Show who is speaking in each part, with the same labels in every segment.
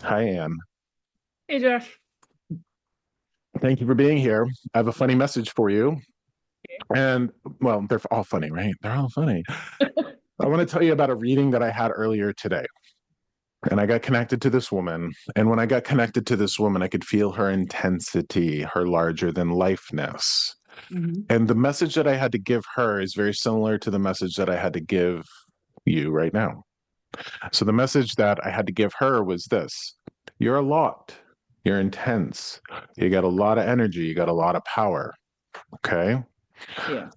Speaker 1: Hi, Anne.
Speaker 2: Hey Josh.
Speaker 1: Thank you for being here. I have a funny message for you. And, well, they're all funny, right? They're all funny. I want to tell you about a reading that I had earlier today. And I got connected to this woman. And when I got connected to this woman, I could feel her intensity, her larger than lifeness.
Speaker 2: Hmm.
Speaker 1: And the message that I had to give her is very similar to the message that I had to give you right now. So the message that I had to give her was this: you're a lot. You're intense. You got a lot of energy. You got a lot of power. Okay.
Speaker 2: Yeah.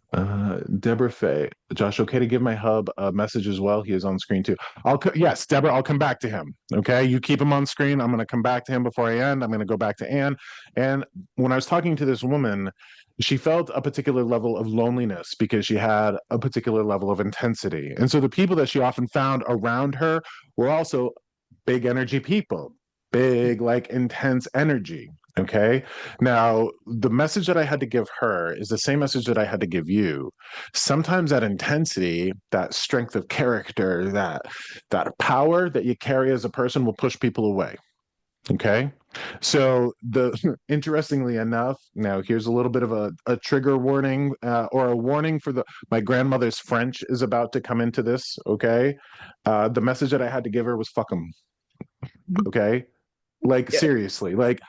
Speaker 1: Deborah Fay, Josh, okay to give my hub a message as well? He is on screen too. Yes, Deborah, I'll come back to him. Okay. You keep him on screen. I'm going to come back to him before I end. I'm going to go back to Anne. And when I was talking to this woman, she felt a particular level of loneliness because she had a particular level of intensity. And so the people that she often found around her were also big energy people, big, like intense energy. Okay. Now, the message that I had to give her is the same message that I had to give you. Sometimes that intensity, that strength of character, that power that you carry as a person will push people away. Okay. So the interestingly enough, now here's a little bit of a trigger warning or a warning for the my grandmother's French is about to come into this. Okay. The message that I had to give her was fuck them. Okay. Like
Speaker 2: Yeah.
Speaker 1: seriously, like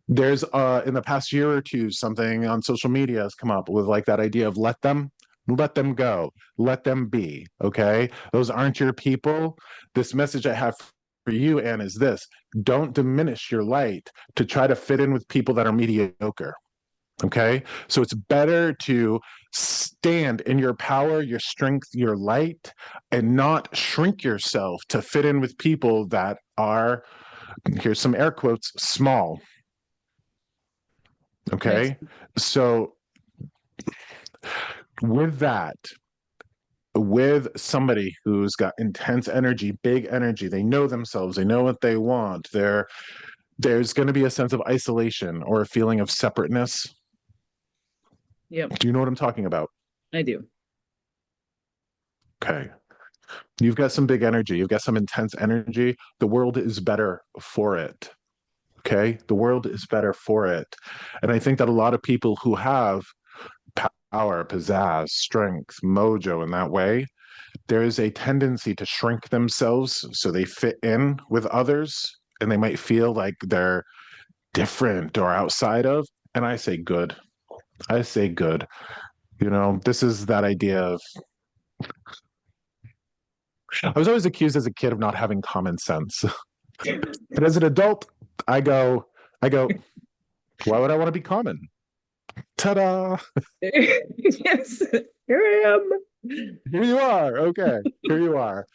Speaker 1: there's in the past year or two something on social media has come up with like that idea of let them go, let them be. Okay, those aren't your people. This message I have for you, Anne, is this: don't diminish your light to try to fit in with people that are mediocre. Okay, so it's better to stand in your power, your strength, your light, and not shrink yourself to fit in with people that are, here's some air quotes, small.
Speaker 2: Makes
Speaker 1: Okay. So with that, with somebody who's got intense energy, big energy, they know themselves, they know what they want, there's going to be a sense of isolation or a feeling of separateness.
Speaker 2: Yep.
Speaker 1: Do you know what I'm talking about?
Speaker 2: I do.
Speaker 1: Okay. You've got some big energy, you've got some intense energy. The world is better for it. Okay. The world is better for it. And I think that a lot of people who have power, pizzazz, strength, mojo in that way, there is a tendency to shrink themselves so they fit in with others and they might feel like they're different or outside of. And I say good. I say good. You know, this is that idea of, I was always accused as a kid of not having common sense. But as an adult, I go, I go, why would I want to be common? Ta-da!
Speaker 2: Yes. Here I am.
Speaker 1: Here you are. Okay. Here you are.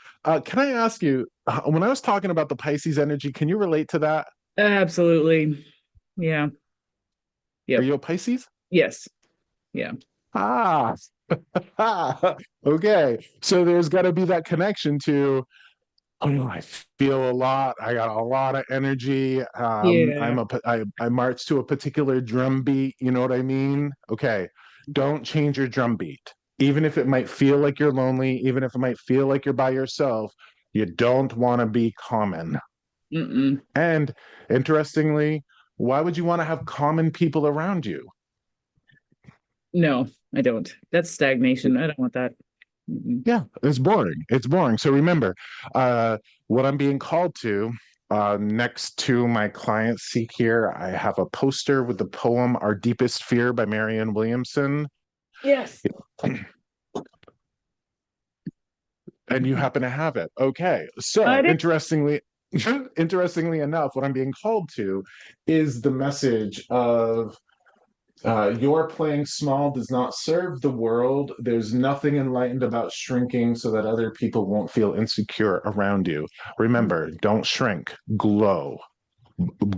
Speaker 1: Can I ask you, when I was talking about the Pisces energy, can you relate to that?
Speaker 2: Absolutely. Yeah.
Speaker 1: Are
Speaker 2: Yep.
Speaker 1: you a Pisces?
Speaker 2: Yes. Yeah.
Speaker 1: Ah, okay. So there's got to be that connection to, oh, I feel a lot. I got a lot of energy.
Speaker 2: Yeah.
Speaker 1: I march to a particular drum beat. You know what I mean? Okay. Don't change your drum beat. Even if it might feel like you're lonely, even if it might feel like you're by yourself, you don't want to be common.
Speaker 2: Mm-mm.
Speaker 1: And interestingly, why would you want to have common people around you?
Speaker 2: No, I don't. That's stagnation. I don't want that. Mm-mm.
Speaker 1: Yeah, it's boring. It's boring. So remember, uh, what I'm being called to, next to my client seat here, I have a poster with the poem Our Deepest Fear by Marianne Williamson.
Speaker 2: Yes.
Speaker 1: And you happen to have it. Okay. So
Speaker 2: I did.
Speaker 1: interestingly enough, what I'm being called to is the message of your playing small does not serve the world. There's nothing enlightened about shrinking so that other people won't feel insecure around you. Remember, don't shrink, glow,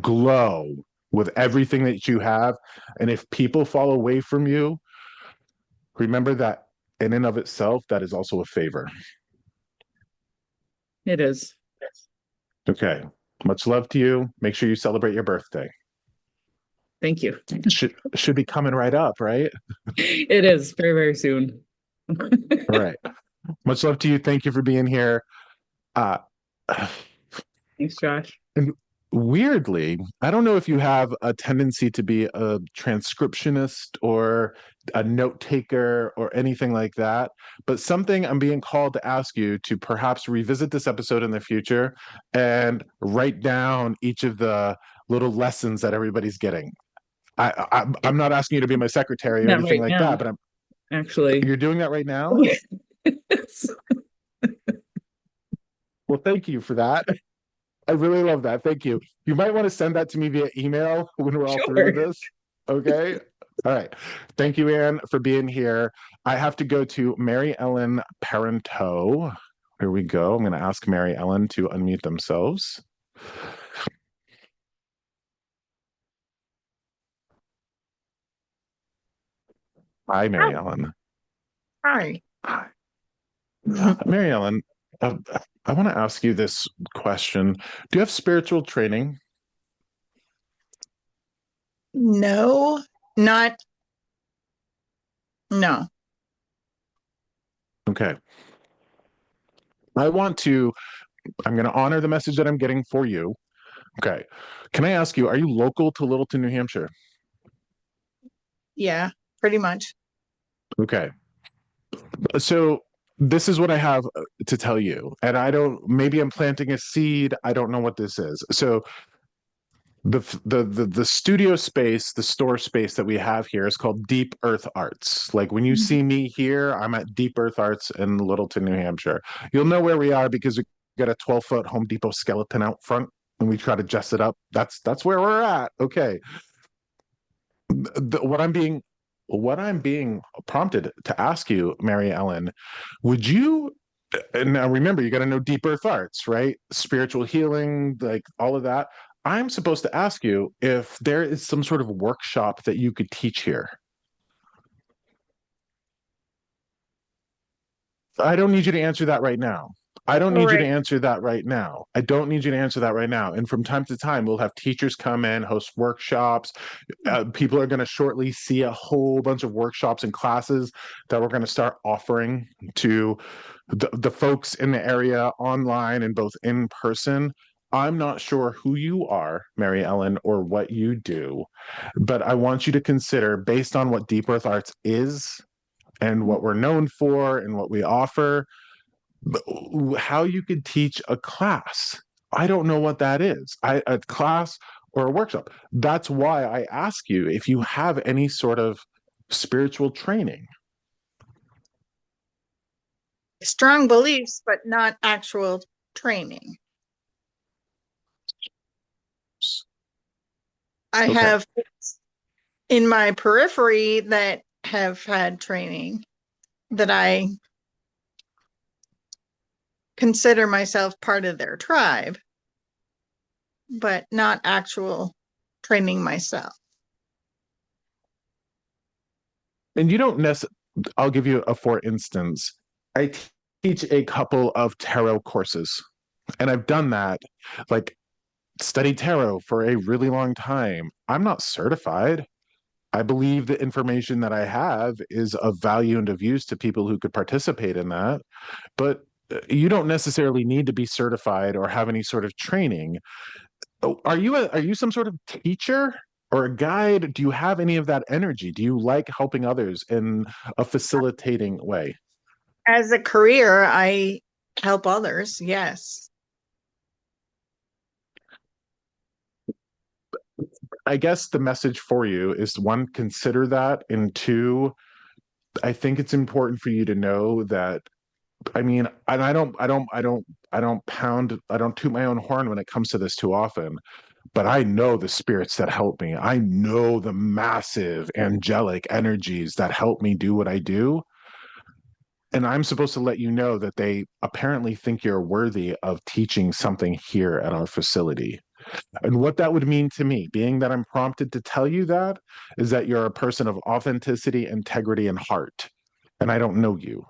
Speaker 1: glow with everything that you have. And if people fall away from you, remember that in and of itself, that is also a favor.
Speaker 2: It is.
Speaker 1: Okay. Much love to you. Make sure you celebrate your birthday.
Speaker 2: Thank you.
Speaker 1: Should be coming right up, right?
Speaker 2: It is very, very soon.
Speaker 1: All right. Much love to you. Thank you for being here. Uh,
Speaker 2: Thanks, Josh.
Speaker 1: and weirdly, I don't know if you have a tendency to be a transcriptionist or a note taker or anything like that, but something I'm being called to ask you to perhaps revisit this episode in the future and write down each of the little lessons that everybody's getting. I'm not asking you to be my secretary or
Speaker 2: That
Speaker 1: anything
Speaker 2: right
Speaker 1: like that,
Speaker 2: now,
Speaker 1: but
Speaker 2: actually.
Speaker 1: you're doing that right now. Well, thank you for that. I really love that. Thank you. You might want to send that to me via email when we're all through with
Speaker 2: Sure.
Speaker 1: this. Okay. All right. Thank you, Anne, for being here. I have to go to Mary Ellen Parenteau. Here we go. I'm going to ask Mary Ellen to unmute themselves. Hi, Mary
Speaker 3: Hi.
Speaker 1: Ellen.
Speaker 3: Hi.
Speaker 1: Hi. Mary Ellen, uh, I want to ask you this question. Do you have spiritual training?
Speaker 3: No, not, no.
Speaker 1: Okay. I'm going to honor the message that I'm getting for you. Okay. Can I ask you, are you local to Littleton, New Hampshire?
Speaker 3: Yeah, pretty much.
Speaker 1: Okay. So this is what I have to tell you. And maybe I'm planting a seed. I don't know what this is. So the studio space, the store space that we have here is called Deep Earth Arts. Like when you
Speaker 3: Mhm.
Speaker 1: see me here, I'm at Deep Earth Arts in Littleton, New Hampshire. You'll know where we are because we got a 12-foot Home Depot skeleton out front and we try to dress it up. That's where we're at. Okay. What I'm being prompted to ask you, Mary Ellen, would you, and now remember, you got to know deep earth arts, right? Spiritual healing, like all of that. I'm supposed to ask you if there is some sort of workshop that you could teach here. I don't need you to answer that right now. I don't
Speaker 3: All
Speaker 1: need you to
Speaker 3: right.
Speaker 1: answer that right now. I don't need you to answer that right now. And from time to time, we'll have teachers come in, host workshops. People are going to shortly see a whole bunch of workshops and classes that we're going to start offering to the folks in the area online and both in person. I'm not sure who you are, Mary Ellen, or what you do, but I want you to consider, based on what Deep Earth Arts is and what we're known for and what we offer, how you could teach a class. I don't know what that is. A class or a workshop. That's why I ask you if you have any sort of spiritual training.
Speaker 3: Strong beliefs, but not actual training. I
Speaker 1: Okay.
Speaker 3: have in my periphery that have had training that I consider myself part of their tribe, but not actual training myself.
Speaker 1: And you don't necessarily, I'll give you a for instance. I teach a couple of tarot courses, and I've done that, like studied tarot for a really long time. I'm not certified. I believe the information that I have is of value and of use to people who could participate in that. But you don't necessarily need to be certified or have any sort of training. Are you some sort of teacher or a guide? Do you have any of that energy? Do you like helping others in a facilitating way?
Speaker 3: As a career, I help others. Yes.
Speaker 1: I guess the message for you is, one, consider that, and two, I think it's important for you to know that, I mean, and I don't toot my own horn when it comes to this too often, but I know the spirits that help me. I know the massive angelic energies that help me do what I do. And I'm supposed to let you know that they apparently think you're worthy of teaching something here at our facility. And what that would mean to me, being that I'm prompted to tell you that, is that you're a person of authenticity, integrity, and heart. And I don't know you.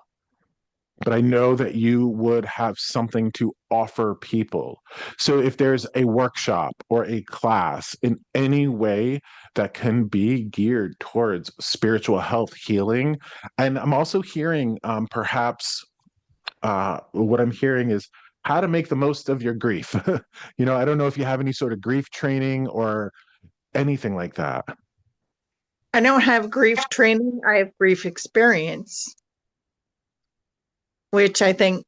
Speaker 1: but I know that you would have something to offer people. So if there's a workshop or a class in any way that can be geared towards spiritual health healing, and I'm also hearing perhaps what I'm hearing is how to make the most of your grief. I don't know if you have any sort of grief training or anything like that.
Speaker 3: I don't have grief training, I have grief experience, which I think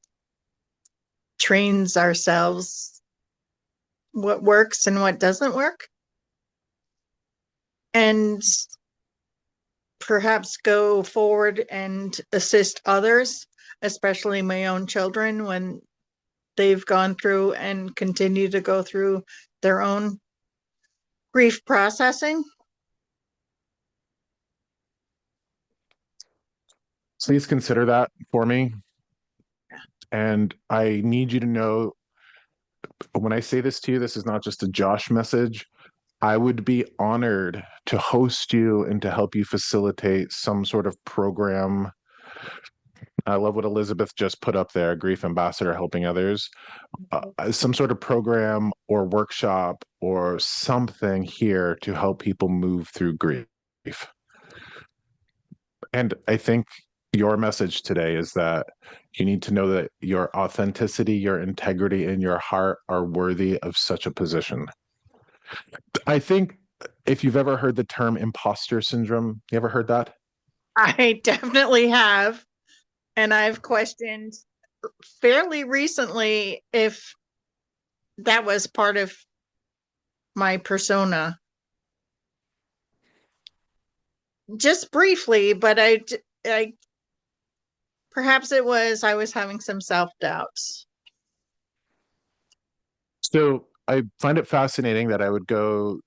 Speaker 3: trains ourselves what works and what doesn't work. And perhaps go forward and assist others, especially my own children, when they've gone through and continue to go through their own grief processing.
Speaker 1: Please consider that for me. And I need you to know, when I say this to you, this is not just a Josh message. I would be honored to host you and to help you facilitate some sort of program. I love what Elizabeth just put up there, grief ambassador helping others. Some sort of program or workshop or something here to help people move through grief. And I think your message today is that you need to know that your authenticity, your integrity, and your heart are worthy of such a position. I think if you've ever heard the term imposter syndrome, you ever heard that?
Speaker 3: I definitely have. And I've questioned fairly recently if that was part of my persona. Just briefly, but I perhaps it was I was having some self-doubts.
Speaker 1: So I find it fascinating that I would go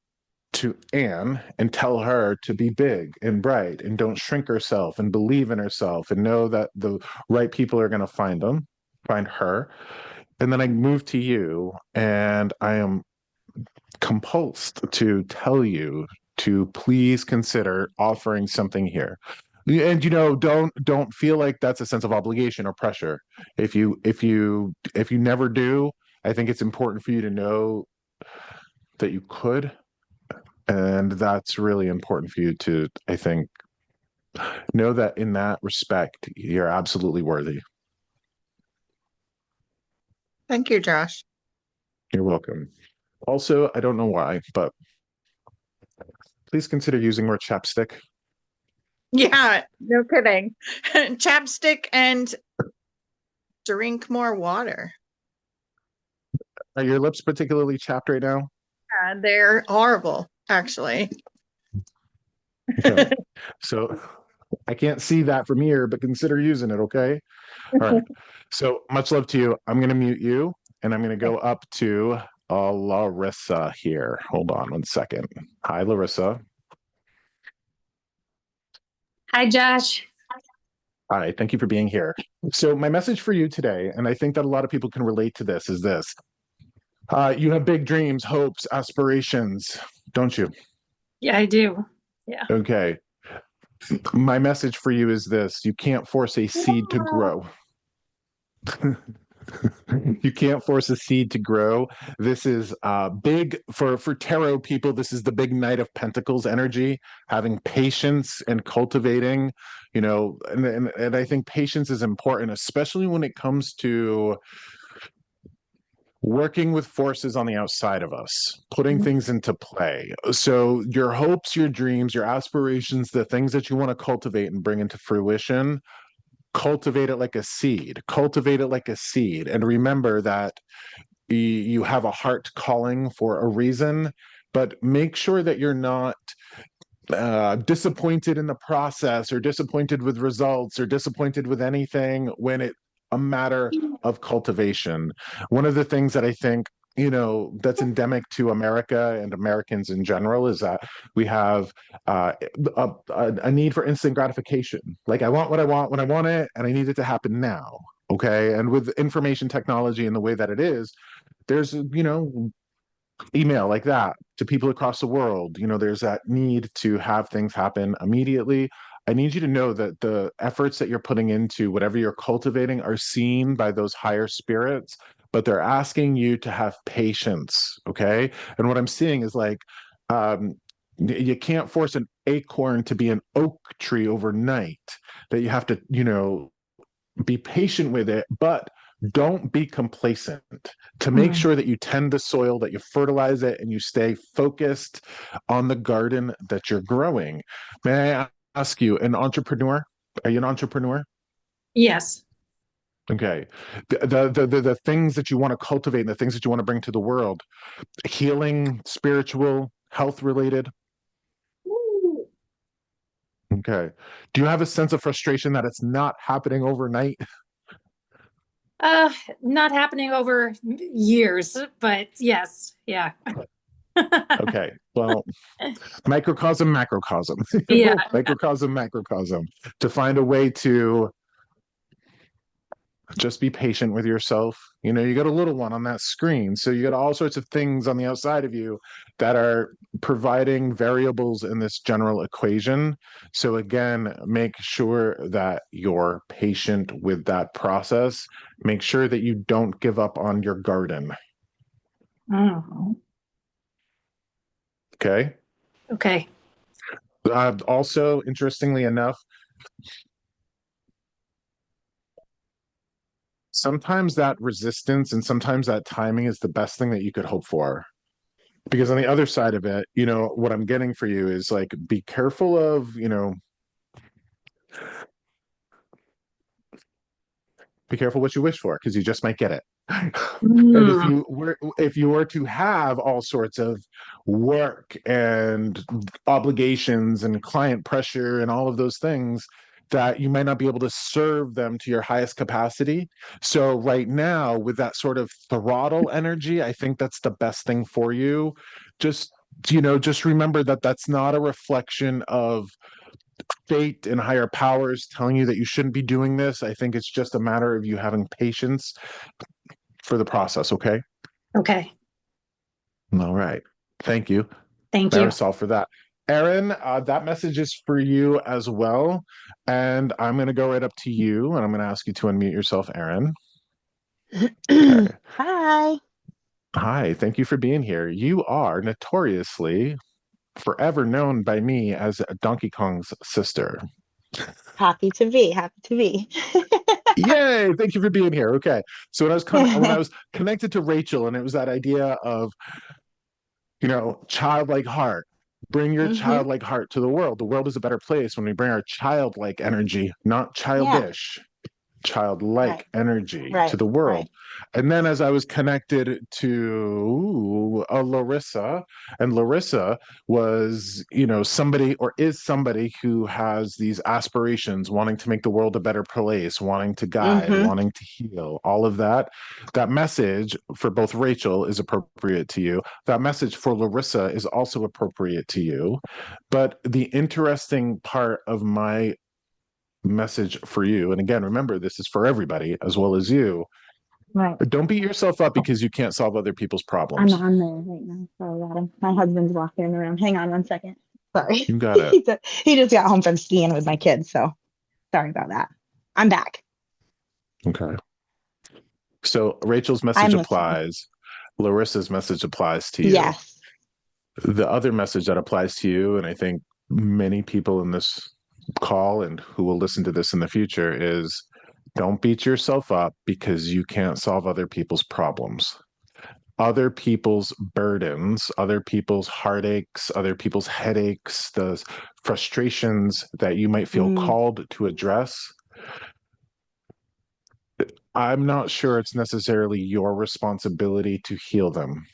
Speaker 1: to Anne and tell her to be big and bright and don't shrink herself and believe in herself and know that the right people are going to find her. And then I move to you and I am compulsed to tell you to please consider offering something here. And don't feel like that's a sense of obligation or pressure. If you never do, I think it's important for you to know that you could, and that's really important for you to, I think, know that in that respect you're absolutely worthy.
Speaker 3: Thank you, Josh.
Speaker 1: You're welcome. Also, I don't know why, but please consider using more chapstick.
Speaker 3: Yeah, no kidding. Chapstick and drink more water.
Speaker 1: Are your lips particularly chapped right now?
Speaker 3: Yeah, they're horrible, actually.
Speaker 1: Okay. So I can't see that from here, but consider using it, okay? All right. So much love to you. I'm going to mute you and I'm going to go up to Larissa here. Hold on one second. Hi, Larissa.
Speaker 4: Hi, Josh.
Speaker 1: Hi, thank you for being here. So my message for you today, and I think that a lot of people can relate to this, is this. You have big dreams, hopes, aspirations, don't you?
Speaker 4: Yeah, I do. Yeah.
Speaker 1: Okay. My message for you is this. You can't force a seed to grow. You can't force a seed to grow. This is big for tarot people. This is the big Knight of Pentacles energy, having patience and cultivating, and I think patience is important, especially when it comes to working with forces on the outside of us, putting things into play. So your hopes, your dreams, your aspirations, the things that you want to cultivate and bring into fruition, cultivate it like a seed. Cultivate it like a seed. And remember that you have a heart calling for a reason, but make sure that you're not disappointed in the process or disappointed with results or disappointed with anything when it's a matter of cultivation. One of the things that I think that's endemic to America and Americans in general is that we have a need for instant gratification. Like, I want what I want when I want it, and I need it to happen now. Okay. And with information technology and the way that it is, there's email like that to people across the world. There's that need to have things happen immediately. I need you to know that the efforts that you're putting into whatever you're cultivating are seen by those higher spirits, but they're asking you to have patience. Okay. And what I'm seeing is like, you can't force an acorn to be an oak tree overnight, that you have to, be patient with it, but don't be complacent. To make
Speaker 4: Mm.
Speaker 1: sure that you tend the soil, that you fertilize it, and you stay focused on the garden that you're growing. May I ask you, an entrepreneur? Are you an entrepreneur?
Speaker 4: Yes.
Speaker 1: Okay. The things that you want to cultivate and the things that you want to bring to the world, healing, spiritual, health related. Okay. Do you have a sense of frustration that it's not happening overnight?
Speaker 4: Uh, Not happening over years, but yes. Yeah.
Speaker 1: Okay. Well, microcosm, macrocosm,
Speaker 4: Yeah.
Speaker 1: microcosm, macrocosm, to find a way to just be patient with yourself. You got a little one on that screen, so you got all sorts of things on the outside of you that are providing variables in this general equation. So again, make sure that you're patient with that process. Make sure that you don't give up on your garden.
Speaker 4: Oh,
Speaker 1: Okay.
Speaker 4: okay.
Speaker 1: Also, interestingly enough, sometimes that resistance and sometimes that timing is the best thing that you could hope for. Because on the other side of it, what I'm getting for you is like, be careful of, be careful what you wish for, because you just might get it. And if
Speaker 4: Mm.
Speaker 1: you were to have all sorts of work and obligations and client pressure and all of those things, that you might not be able to serve them to your highest capacity. So right now, with that sort of throttle energy, I think that's the best thing for you. Just remember that that's not a reflection of fate and higher powers telling you that you shouldn't be doing this. I think it's just a matter of you having patience for the process. Okay.
Speaker 4: Okay.
Speaker 1: All right. Thank you,
Speaker 4: Thank you.
Speaker 1: Marisol, for that. Erin, that message is for you as well. And I'm going to go right up to you and I'm going to ask you to unmute yourself, Erin. Okay.
Speaker 5: Hi.
Speaker 1: Hi. Thank you for being here. You are notoriously forever known by me as Donkey Kong's sister.
Speaker 5: Happy to be. Happy to be.
Speaker 1: Yay! Thank you for being here. Okay. So when I was connected to Rachel, and it was that idea of, childlike heart. Bring your
Speaker 5: hmm
Speaker 1: childlike heart to the world. The world is a better place when we bring our childlike energy, not
Speaker 5: Yeah.
Speaker 1: childish, childlike
Speaker 5: Right.
Speaker 1: energy to
Speaker 5: Right.
Speaker 1: the world.
Speaker 5: Right.
Speaker 1: And then as I was connected to Larissa, and Larissa was, somebody, or is somebody, who has these aspirations, wanting to make the world a better place, wanting to guide,
Speaker 5: hmm
Speaker 1: wanting to heal, all of that. That message for both Rachel is appropriate to you. That message for Larissa is also appropriate to you. But the interesting part of my message for you, and again, remember, this is for everybody as well as you,
Speaker 5: Right.
Speaker 1: don't beat yourself up because you can't solve other people's
Speaker 5: I'm
Speaker 1: problems.
Speaker 5: on there right now. Sorry about him. My husband's walking in the room. Hang on 1 second. Sorry.
Speaker 1: You got it.
Speaker 5: He just got home from skiing with my kids, so sorry about that. I'm back.
Speaker 1: Okay. So Rachel's message
Speaker 5: I'm listening.
Speaker 1: applies. Larissa's message applies to you.
Speaker 5: Yes.
Speaker 1: The other message that applies to you, and I think many people in this call and who will listen to this in the future, is don't beat yourself up because you can't solve other people's problems. Other people's burdens, other people's heartaches, other people's headaches, the frustrations that you might feel
Speaker 5: Mm.
Speaker 1: called to address. I'm not sure it's necessarily your responsibility to heal them.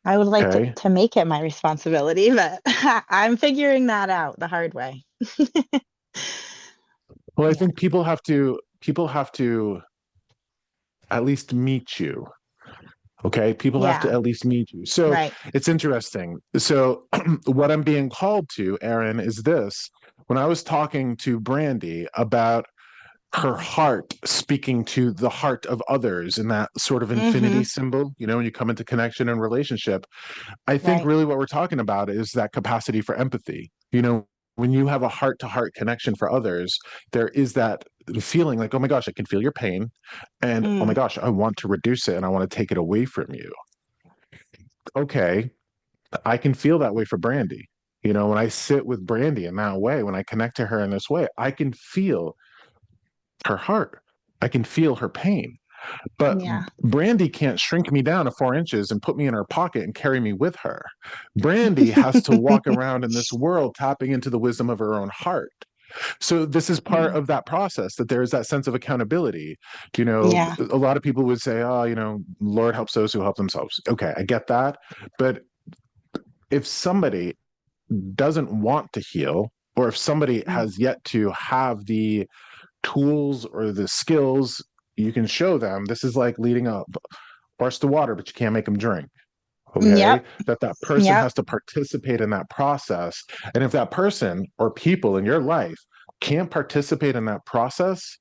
Speaker 5: I would like
Speaker 1: Okay.
Speaker 5: to make it my responsibility, but I'm figuring that out the hard way.
Speaker 1: Well, I
Speaker 5: Yeah.
Speaker 1: think people have to at least meet you. Okay. People have to
Speaker 5: Yeah.
Speaker 1: at least meet you. So
Speaker 5: Right.
Speaker 1: it's interesting. So what I'm being called to, Erin, is this. When I was talking to Brandy about her heart speaking to the heart of others in that sort of infinity
Speaker 5: hmm
Speaker 1: symbol, when you come into connection and relationship, I think
Speaker 5: Right.
Speaker 1: really what we're talking about is that capacity for empathy. when you have a heart-to-heart connection for others, there is that feeling like, oh my gosh, I can feel your pain, and oh my gosh, I want to reduce it and I want to take it away from you. Okay, I can feel that way for Brandy. You know, when I sit with Brandy in that way, when I connect to her in this way, I can feel her heart. I can feel her pain. But
Speaker 5: Yeah.
Speaker 1: Brandy can't shrink me down to 4 inches and put me in her pocket and carry me with her. Brandy has to walk around in this world tapping into the wisdom of her own heart. So this is part of that process, that there is that sense of accountability. You know,
Speaker 5: Yeah.
Speaker 1: a lot of people would say, oh, you know, Lord helps those who help themselves. Okay, I get that. But if somebody doesn't want to heal, or if somebody has yet to have the tools or the skills, you can show them. This is like leading a horse to water, but you can't make them drink. Okay,
Speaker 5: Yep.
Speaker 1: that person
Speaker 5: Yep.
Speaker 1: has to participate in that process. And if that person or people in your life can't participate in that process,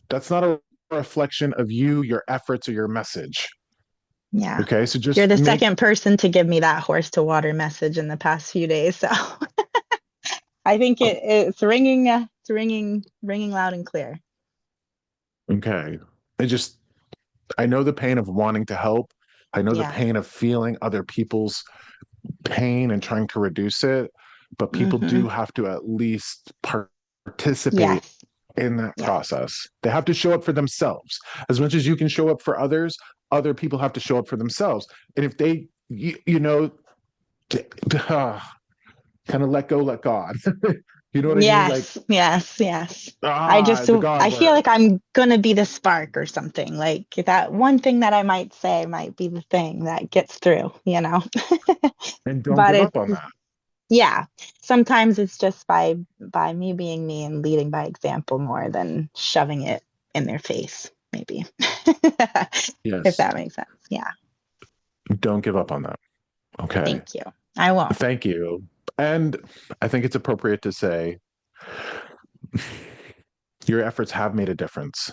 Speaker 1: that's not a reflection of you, your efforts, or your message.
Speaker 5: Yeah.
Speaker 1: Okay, so
Speaker 5: You're
Speaker 1: just
Speaker 5: the
Speaker 1: make
Speaker 5: second person to give me that horse to water message in the past few days. So I think it's ringing loud and clear.
Speaker 1: okay. I know the pain of wanting to help. I know the
Speaker 5: Yeah.
Speaker 1: pain of feeling other people's pain and trying to reduce it, but people do have to at least participate
Speaker 5: Yes.
Speaker 1: in that
Speaker 5: Yeah.
Speaker 1: process. They have to show up for themselves. As much as you can show up for others, other people have to show up for themselves. And if they, you know, kind of let go, let God. You know what I mean? Like,
Speaker 5: Yes. I
Speaker 1: the God
Speaker 5: feel
Speaker 1: word.
Speaker 5: like I'm gonna be the spark or something. Like that one thing that I might say might be the thing that gets through, you know.
Speaker 1: And don't
Speaker 5: But
Speaker 1: give
Speaker 5: it's
Speaker 1: up on that.
Speaker 5: yeah, sometimes it's just by me being me and leading by example more than shoving it in their face, maybe. If
Speaker 1: Yes.
Speaker 5: that makes sense. Yeah.
Speaker 1: Don't give up on that. Okay.
Speaker 5: Thank you. I won't.
Speaker 1: Thank you. And I think it's appropriate to say your efforts have made a difference.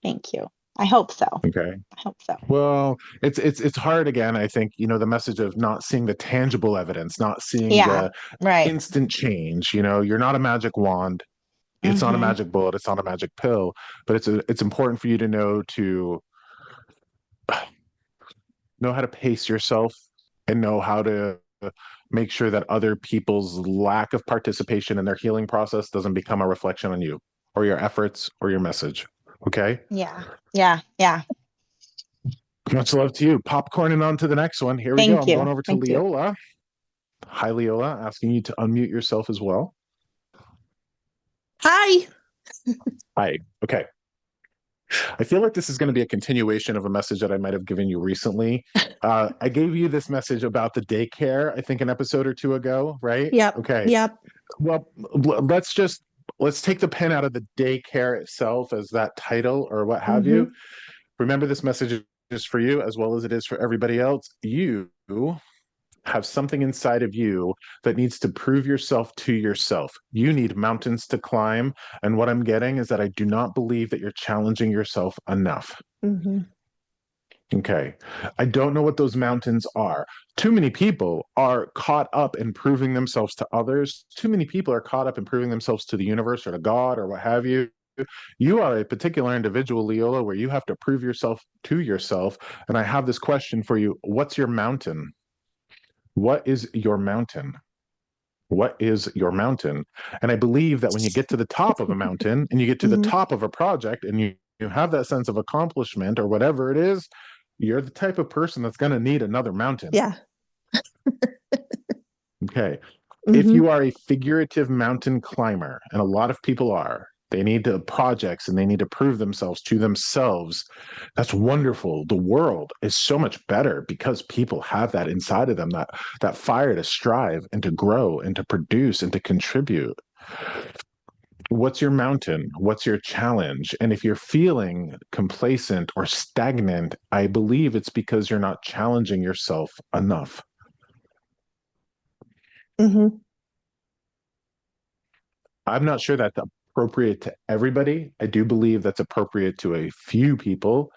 Speaker 5: Thank you. I hope so.
Speaker 1: Okay.
Speaker 5: I hope so.
Speaker 1: Well, it's hard again. I think, you know, the message of not seeing the tangible evidence, not seeing
Speaker 5: Yeah.
Speaker 1: the
Speaker 5: Right.
Speaker 1: instant change. You know, you're not a magic wand. It's not a
Speaker 5: Mm-hmm.
Speaker 1: magic bullet. It's not a magic pill. But it's important for you to know how to pace yourself and know how to make sure that other people's lack of participation in their healing process doesn't become a reflection on you or your efforts or your message. Okay.
Speaker 5: Yeah.
Speaker 1: Much love to you. Popcorning on to the next one. Here we go.
Speaker 5: Thank
Speaker 1: I'm going
Speaker 5: you.
Speaker 1: over to
Speaker 5: Thank you.
Speaker 1: Leola. Hi, Leola. Asking you to unmute yourself as well.
Speaker 6: Hi.
Speaker 1: Hi. Okay. I feel like this is going to be a continuation of a message that I might have given you recently. I gave you this message about the daycare, I think an episode or two ago, right?
Speaker 6: Yep.
Speaker 1: Okay.
Speaker 6: Yep.
Speaker 1: Well, let's take the pen out of the daycare itself as that title or what have you. Remember, this message is for you as well as it is for everybody else. You have something inside of you that needs to prove yourself to yourself. You need mountains to climb. And what I'm getting is that I do not believe that you're challenging yourself enough. Okay. I don't know what those mountains are. Too many people are caught up in proving themselves to others. Too many people are caught up in proving themselves to the universe or to God or what have you. You are a particular individual, Leola, where you have to prove yourself to yourself. And I have this question for you. What's your mountain? What is your mountain? What is your mountain? And I believe that when you get to the top of a mountain and you get to the top of a project and you have that sense of accomplishment or whatever it is, you're the type of person that's going to need another mountain.
Speaker 6: Yeah.
Speaker 1: Okay. If you are a figurative mountain climber, and a lot of people are, they need to projects and they need to prove themselves to themselves. That's wonderful. The world is so much better because people have that inside of them, that fire to strive and to grow and to produce and to contribute. What's your mountain? What's your challenge? And if you're feeling complacent or stagnant, I believe it's because you're not challenging yourself enough. I'm not sure that's appropriate to everybody. I do believe that's appropriate to a few people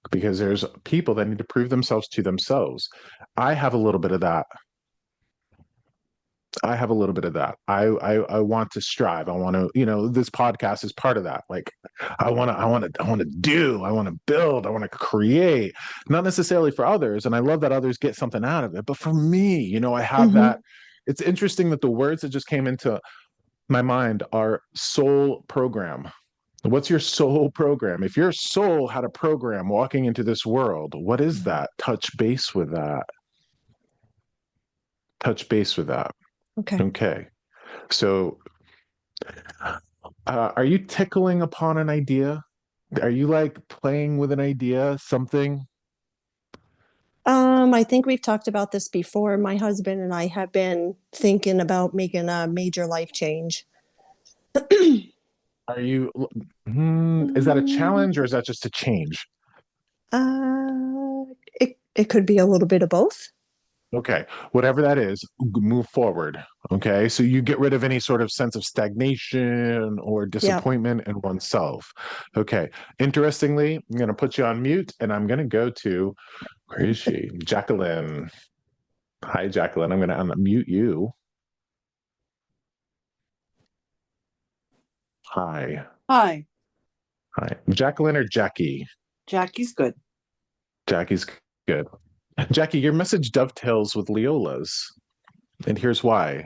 Speaker 1: because there's people that need to prove themselves to themselves. I have a little bit of that. I have a little bit of that. I want to strive. I want to, you know, this podcast is part of that. Like I want to do, I want to build, I want to create, not necessarily for others. And I love that others get something out of it. But for me, you know, I have that. It's interesting that the words that just came into my mind are soul program. What's your soul program? If your soul had a program walking into this world, what is that? Touch base with that. Touch base with that.
Speaker 6: Okay.
Speaker 1: Okay. So, are you tickling upon an idea? Are you like playing with an idea, something?
Speaker 6: I think we've talked about this before. My husband and I have been thinking about making a major life change.
Speaker 1: Are you, is that a challenge or is that just a change?
Speaker 6: It could be a little bit of both.
Speaker 1: Okay, whatever that is, move forward. Okay, so you get rid of any sort of sense of stagnation or disappointment in oneself. Okay, interestingly, I'm going to put you on mute and I'm going to go to, where is she? Jacqueline. Hi, Jacqueline. I'm going to unmute you. Hi.
Speaker 7: Hi,
Speaker 1: Hi. Jacqueline or Jackie?
Speaker 7: Jackie's good.
Speaker 1: Jackie's good. Jackie, your message dovetails with Leola's, and here's why.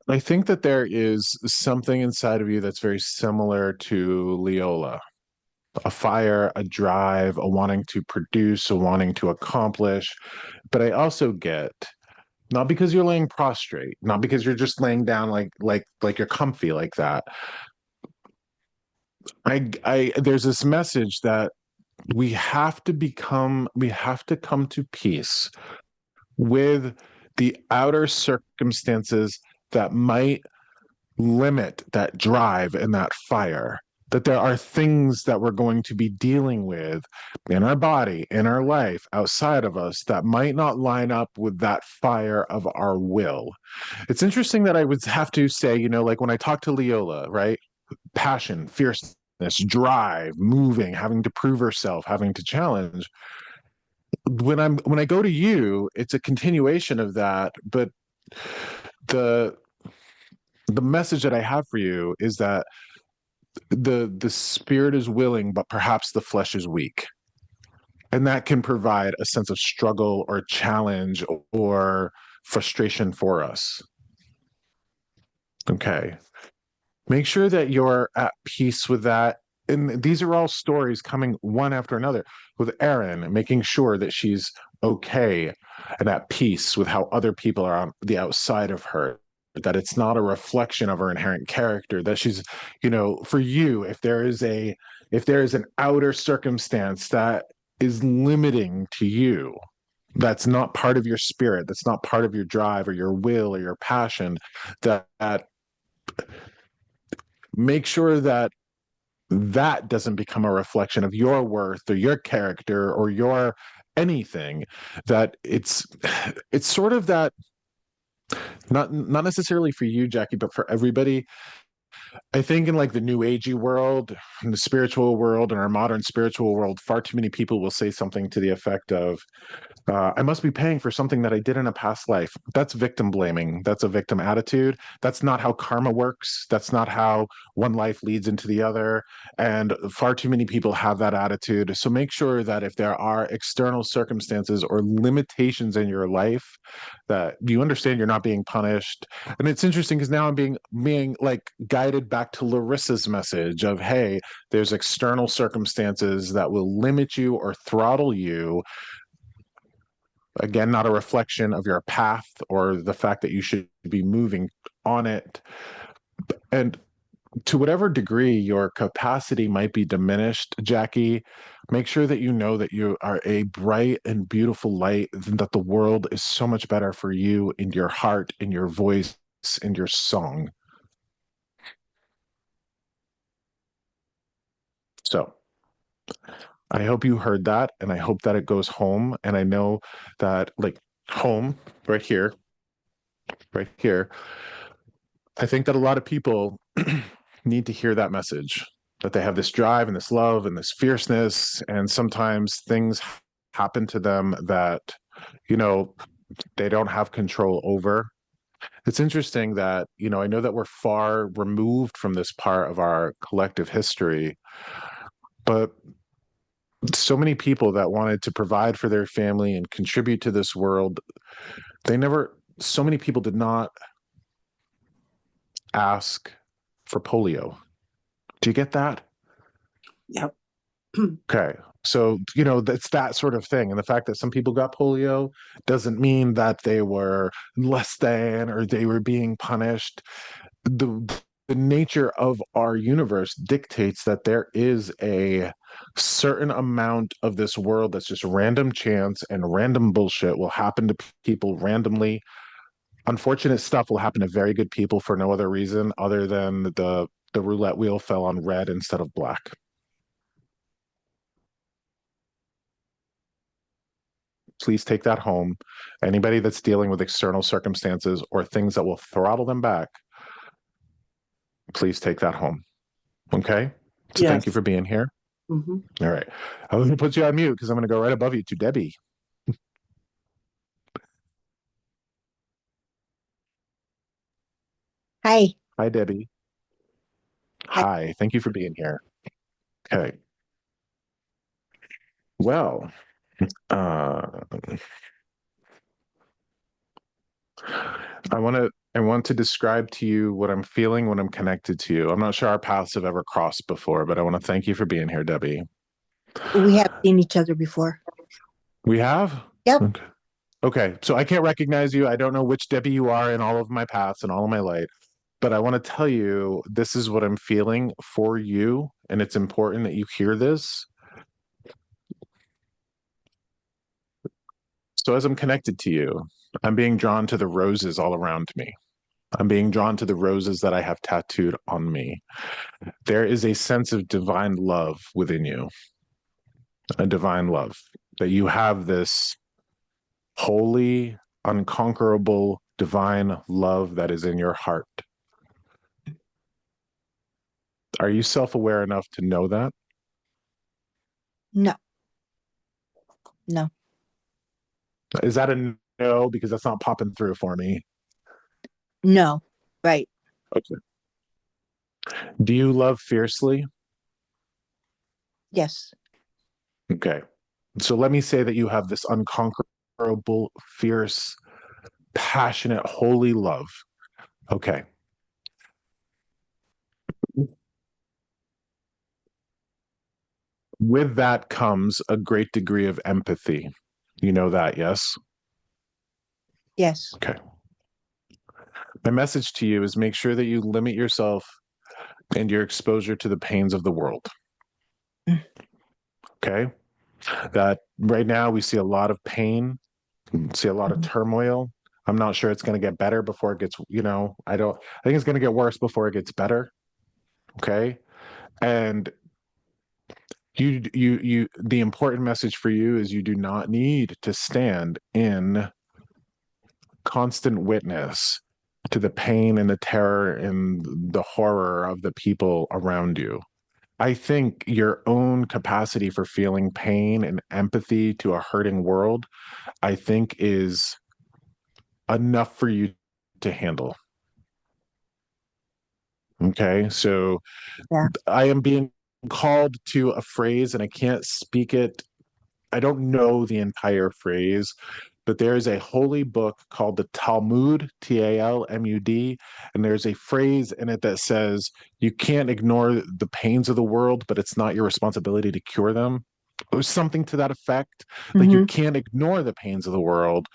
Speaker 1: I think that there is something inside of you that's very similar to Leola. A fire, a drive, a wanting to produce, a wanting to accomplish. But I also get, not because you're laying prostrate, not because you're just laying down like you're comfy like that. I there's this message that we have to come to peace with the outer circumstances that might limit that drive and that fire. That there are things that we're going to be dealing with in our body, in our life, outside of us that might not line up with that fire of our will. It's interesting that I would have to say, you know, like when I talk to Leola, right? Passion, fierceness, drive, moving, having to prove herself, having to challenge. When I go to you, it's a continuation of that, but the the message that I have for you is that the spirit is willing, but perhaps the flesh is weak. And that can provide a sense of struggle or challenge or frustration for us. Okay. Make sure that you're at peace with that. And these are all stories coming one after another with Erin, making sure that she's okay and at peace with how other people are on the outside of her, that it's not a reflection of her inherent character, that she's, you know, for you, if there is an outer circumstance that is limiting to you, that's not part of your spirit, that's not part of your drive or your will or your passion, that make sure that that doesn't become a reflection of your worth or your character or your anything, that it's sort of that, not necessarily for you, Jackie, but for everybody. I think in like the new agey world, in the spiritual world, in our modern spiritual world, far too many people will say something to the effect of, I must be paying for something that I did in a past life. That's victim blaming. That's a victim attitude. That's not how karma works. That's not how one life leads into the other. And far too many people have that attitude. So make sure that if there are external circumstances or limitations in your life, that you understand you're not being punished. And it's interesting because now I'm being like guided back to Larissa's message of, hey, there's external circumstances that will limit you or throttle you. Again, not a reflection of your path or the fact that you should be moving on it. And to whatever degree your capacity might be diminished, Jackie, make sure that you know that you are a bright and beautiful light, and that the world is so much better for you in your heart, in your voice, in your song. So I hope you heard that, and I hope that it goes home. And I know that, like, home, right here, right here, I think that a lot of people need to hear that message. that they have this drive and this love and this fierceness, and sometimes things happen to them that, you know, they don't have control over. It's interesting that, you know, I know that we're far removed from this part of our collective history, but so many people that wanted to provide for their family and contribute to this world, so many people did not ask for polio. Do you get that?
Speaker 7: Yep.
Speaker 1: Okay. So, you know, that's that sort of thing. And the fact that some people got polio doesn't mean that they were less than or they were being punished. The nature of our universe dictates that there is a certain amount of this world that's just random chance, and random bullshit will happen to people randomly. Unfortunate stuff will happen to very good people for no other reason other than the roulette wheel fell on red instead of black. Please take that home. Anybody that's dealing with external circumstances or things that will throttle them back, please take that home. Okay? So thank you
Speaker 7: Yes.
Speaker 1: for being here.
Speaker 7: Mhm.
Speaker 1: All right. I'm going to put you on mute because I'm going to go right above you to Debbie.
Speaker 5: Hi.
Speaker 1: Hi, Debbie. Hi. Thank you for being here. Okay. Well, uh, I want to describe to you what I'm feeling when I'm connected to you. I'm not sure our paths have ever crossed before, but I want to thank you for being here, Debbie.
Speaker 7: We have seen each other before.
Speaker 1: We have?
Speaker 7: Yep.
Speaker 1: Okay. Okay. So I can't recognize you. I don't know which Debbie you are in all of my paths and all of my light, but I want to tell you this is what I'm feeling for you, and it's important that you hear this. So as I'm connected to you, I'm being drawn to the roses all around me. I'm being drawn to the roses that I have tattooed on me. There is a sense of divine love within you, a divine love, that you have this holy, unconquerable, divine love that is in your heart. Are you self-aware enough to know that?
Speaker 7: No. No.
Speaker 1: Is that a no? Because that's not popping through for me.
Speaker 7: No. Right.
Speaker 1: Okay. Do you love fiercely?
Speaker 7: Yes.
Speaker 1: Okay. So let me say that you have this unconquerable, fierce, passionate, holy love. Okay. With that comes a great degree of empathy. You know that, yes?
Speaker 7: Yes.
Speaker 1: Okay. My message to you is make sure that you limit yourself and your exposure to the pains of the world.
Speaker 7: Mm.
Speaker 1: Okay? That right now we see a lot of pain, see a lot of turmoil. I'm not sure it's going to get better before it gets, you know, I think it's going to get worse before it gets better. Okay? And the important message for you is you do not need to stand in constant witness to the pain and the terror and the horror of the people around you. I think your own capacity for feeling pain and empathy to a hurting world, I think, is enough for you to handle. Okay, so
Speaker 7: Yeah.
Speaker 1: I am being called to a phrase and I can't speak it. I don't know the entire phrase, but there is a holy book called the Talmud, Talmud, and there's a phrase in it that says, you can't ignore the pains of the world, but it's not your responsibility to cure them. Or something to that effect. Like you
Speaker 7: Mhm.
Speaker 1: can't ignore the pains of the world,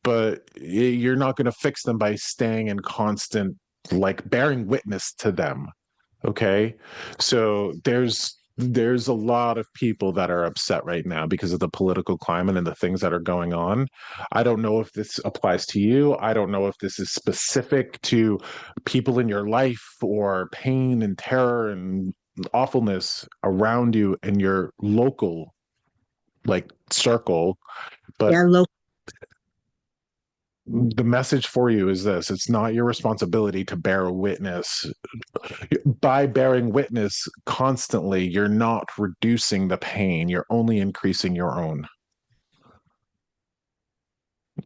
Speaker 1: but you're not going to fix them by staying in constant, like bearing witness to them. Okay. So there's a lot of people that are upset right now because of the political climate and the things that are going on. I don't know if this applies to you. I don't know if this is specific to people in your life or pain and terror and awfulness around you in your local, like, circle, but
Speaker 7: Yeah.
Speaker 1: the message for you is this: it's not your responsibility to bear witness. By bearing witness constantly, you're not reducing the pain, you're only increasing your own.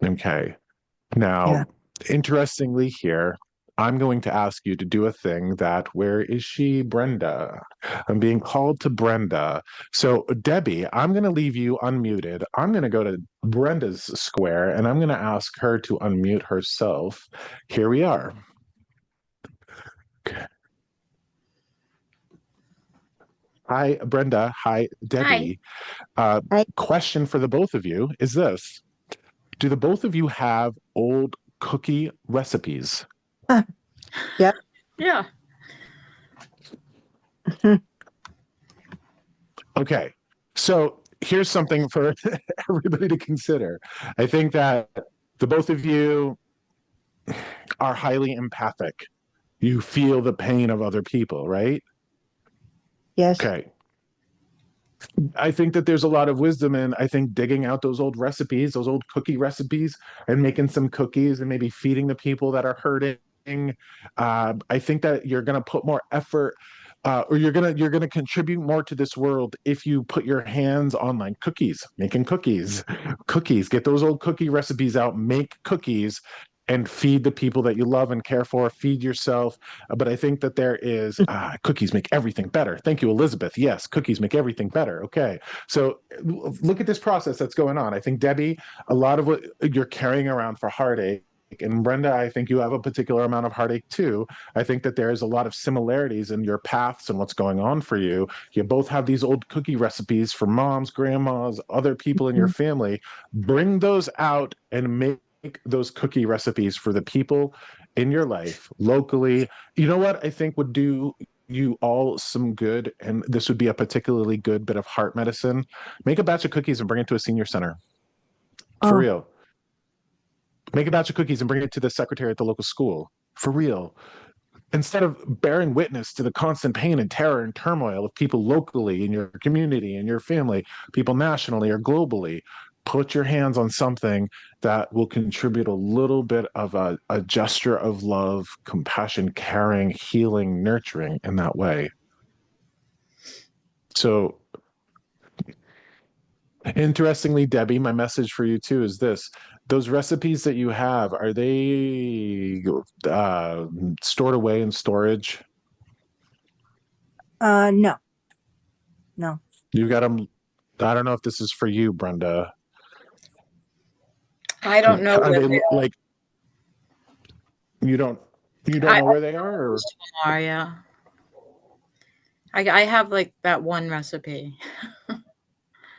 Speaker 1: Okay. Now,
Speaker 7: Yeah.
Speaker 1: interestingly here, I'm going to ask you to do a thing that, where is she? Brenda. I'm being called to Brenda. So, Debbie, I'm going to leave you unmuted. I'm going to go to Brenda's square and I'm going to ask her to unmute herself. Here we are. Okay. Hi, Brenda. Hi, Debbie.
Speaker 7: Hi.
Speaker 1: Question for the both of you is this: do the both of you have old cookie recipes?
Speaker 7: Yep.
Speaker 2: Yeah.
Speaker 1: Okay, so here's something for everybody to consider. I think that the both of you are highly empathic. You feel the pain of other people, right?
Speaker 7: Yes.
Speaker 1: Okay. I think that there's a lot of wisdom in, I think, digging out those old recipes, those old cookie recipes, and making some cookies and maybe feeding the people that are hurting. I think that you're going to put more effort, or you're gonna contribute more to this world if you put your hands on like cookies, making cookies. Get those old cookie recipes out, make cookies, and feed the people that you love and care for. Feed yourself. But I think that there is cookies make everything better. Thank you, Elizabeth. Yes, cookies make everything better. Okay, so look at this process that's going on. I think, Debbie, a lot of what you're carrying around for heartache. And Brenda, I think you have a particular amount of heartache too. I think that there is a lot of similarities in your paths and what's going on for you. You both have these old cookie recipes for moms, grandmas, other people in your family. Bring those out and make those cookie recipes for the people in your life locally. You know what I think would do you all some good, and this would be a particularly good bit of heart medicine? Make a batch of cookies and bring it to a senior center. For
Speaker 7: Oh.
Speaker 1: real. Make a batch of cookies and bring it to the secretary at the local school. For real. Instead of bearing witness to the constant pain and terror and turmoil of people locally in your community, in your family, people nationally or globally, put your hands on something that will contribute a little bit of a gesture of love, compassion, caring, healing, nurturing in that way. So, interestingly, Debbie, my message for you too is this: those recipes that you have, are they stored away in storage?
Speaker 7: No. No.
Speaker 1: You got them. I don't know if this is for you, Brenda.
Speaker 8: I don't know
Speaker 1: Are
Speaker 8: where
Speaker 1: they
Speaker 8: they are.
Speaker 1: like you don't know where they are? Or?
Speaker 8: Most of them are, yeah. I have like that one recipe.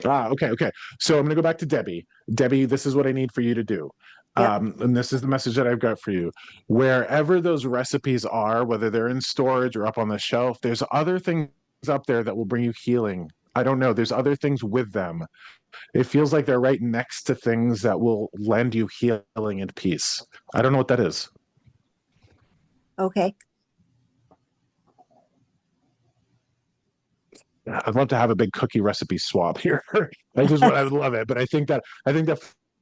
Speaker 1: Okay. So I'm going to go back to Debbie. Debbie, this is what I need for you to do.
Speaker 7: Yep.
Speaker 1: And this is the message that I've got for you. Wherever those recipes are, whether they're in storage or up on the shelf, there's other things up there that will bring you healing. I don't know. There's other things with them. It feels like they're right next to things that will lend you healing and peace. I don't know what that is.
Speaker 7: Okay.
Speaker 1: I'd love to have a big cookie recipe swap here. I would love it. But I think that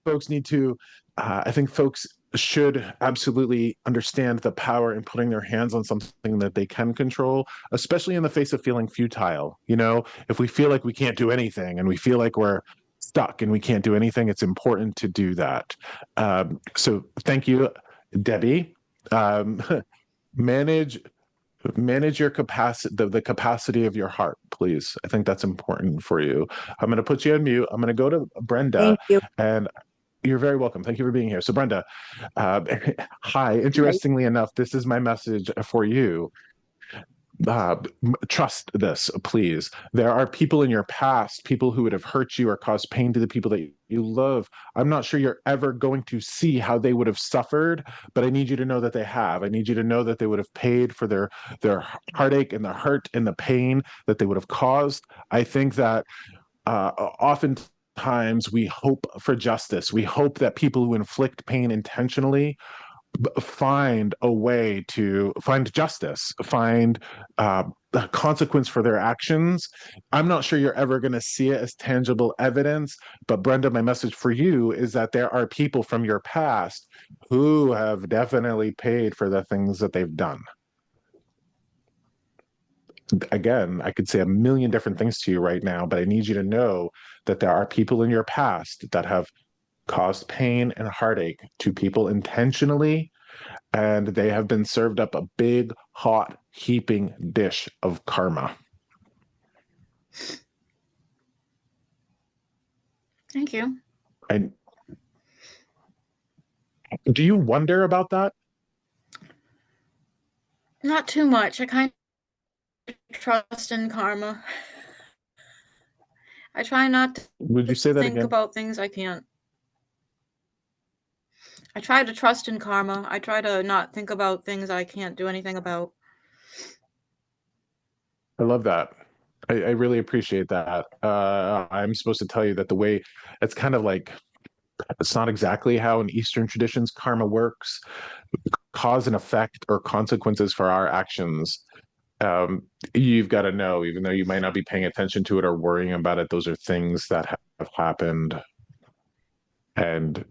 Speaker 1: folks need to. I think folks should absolutely understand the power in putting their hands on something that they can control, especially in the face of feeling futile. You know, if we feel like we can't do anything and we feel like we're stuck and we can't do anything, it's important to do that. So thank you, Debbie. Manage your capacity, the capacity of your heart, please. I think that's important for you. I'm going to put you on mute. I'm going to go to Brenda.
Speaker 7: Thank you.
Speaker 1: And you're very welcome. Thank you for being here. So Brenda, hi. Interestingly enough, this is my message for you. Trust this, please. There are people in your past, people who would have hurt you or caused pain to the people that you love. I'm not sure you're ever going to see how they would have suffered, but I need you to know that they have. I need you to know that they would have paid for their heartache and the hurt and the pain that they would have caused. I think that oftentimes we hope for justice. We hope that people who inflict pain intentionally find a way to find justice, find the consequence for their actions. I'm not sure you're ever going to see it as tangible evidence, but Brenda, my message for you is that there are people from your past who have definitely paid for the things that they've done. Again, I could say a million different things to you right now, but I need you to know that there are people in your past that have caused pain and heartache to people intentionally, and they have been served up a big, hot, heaping dish of karma.
Speaker 8: Thank you.
Speaker 1: And do you wonder about that?
Speaker 8: Not too much. I kind of trust in karma. I try not to
Speaker 1: Would you say that
Speaker 8: think
Speaker 1: again?
Speaker 8: about things I can't. I try to trust in karma. I try to not think about things I can't do anything about.
Speaker 1: I love that. I really appreciate that. I'm supposed to tell you that the way it's kind of like, it's not exactly how in Eastern traditions karma works. Cause and effect or consequences for our actions. You've got to know, even though you might not be paying attention to it or worrying about it, those are things that have happened. And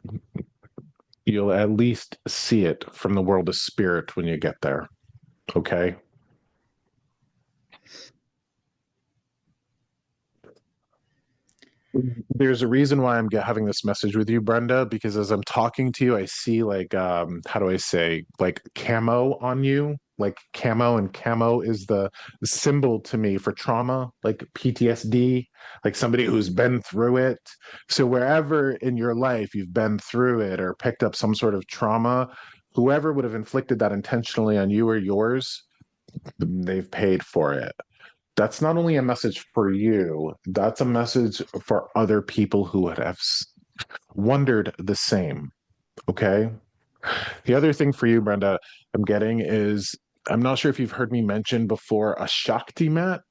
Speaker 1: you'll at least see it from the world of spirit when you get there. Okay. There's a reason why I'm having this message with you, Brenda, because as I'm talking to you, I see like, how do I say, like camo on you, like camo, and camo is the symbol to me for trauma, like PTSD, like somebody who's been through it. So wherever in your life you've been through it or picked up some sort of trauma, whoever would have inflicted that intentionally on you or yours, they've paid for it. That's not only a message for you, that's a message for other people who would have wondered the same. Okay. The other thing for you, Brenda, I'm getting is, I'm not sure if you've heard me mention before, a Shakti mat,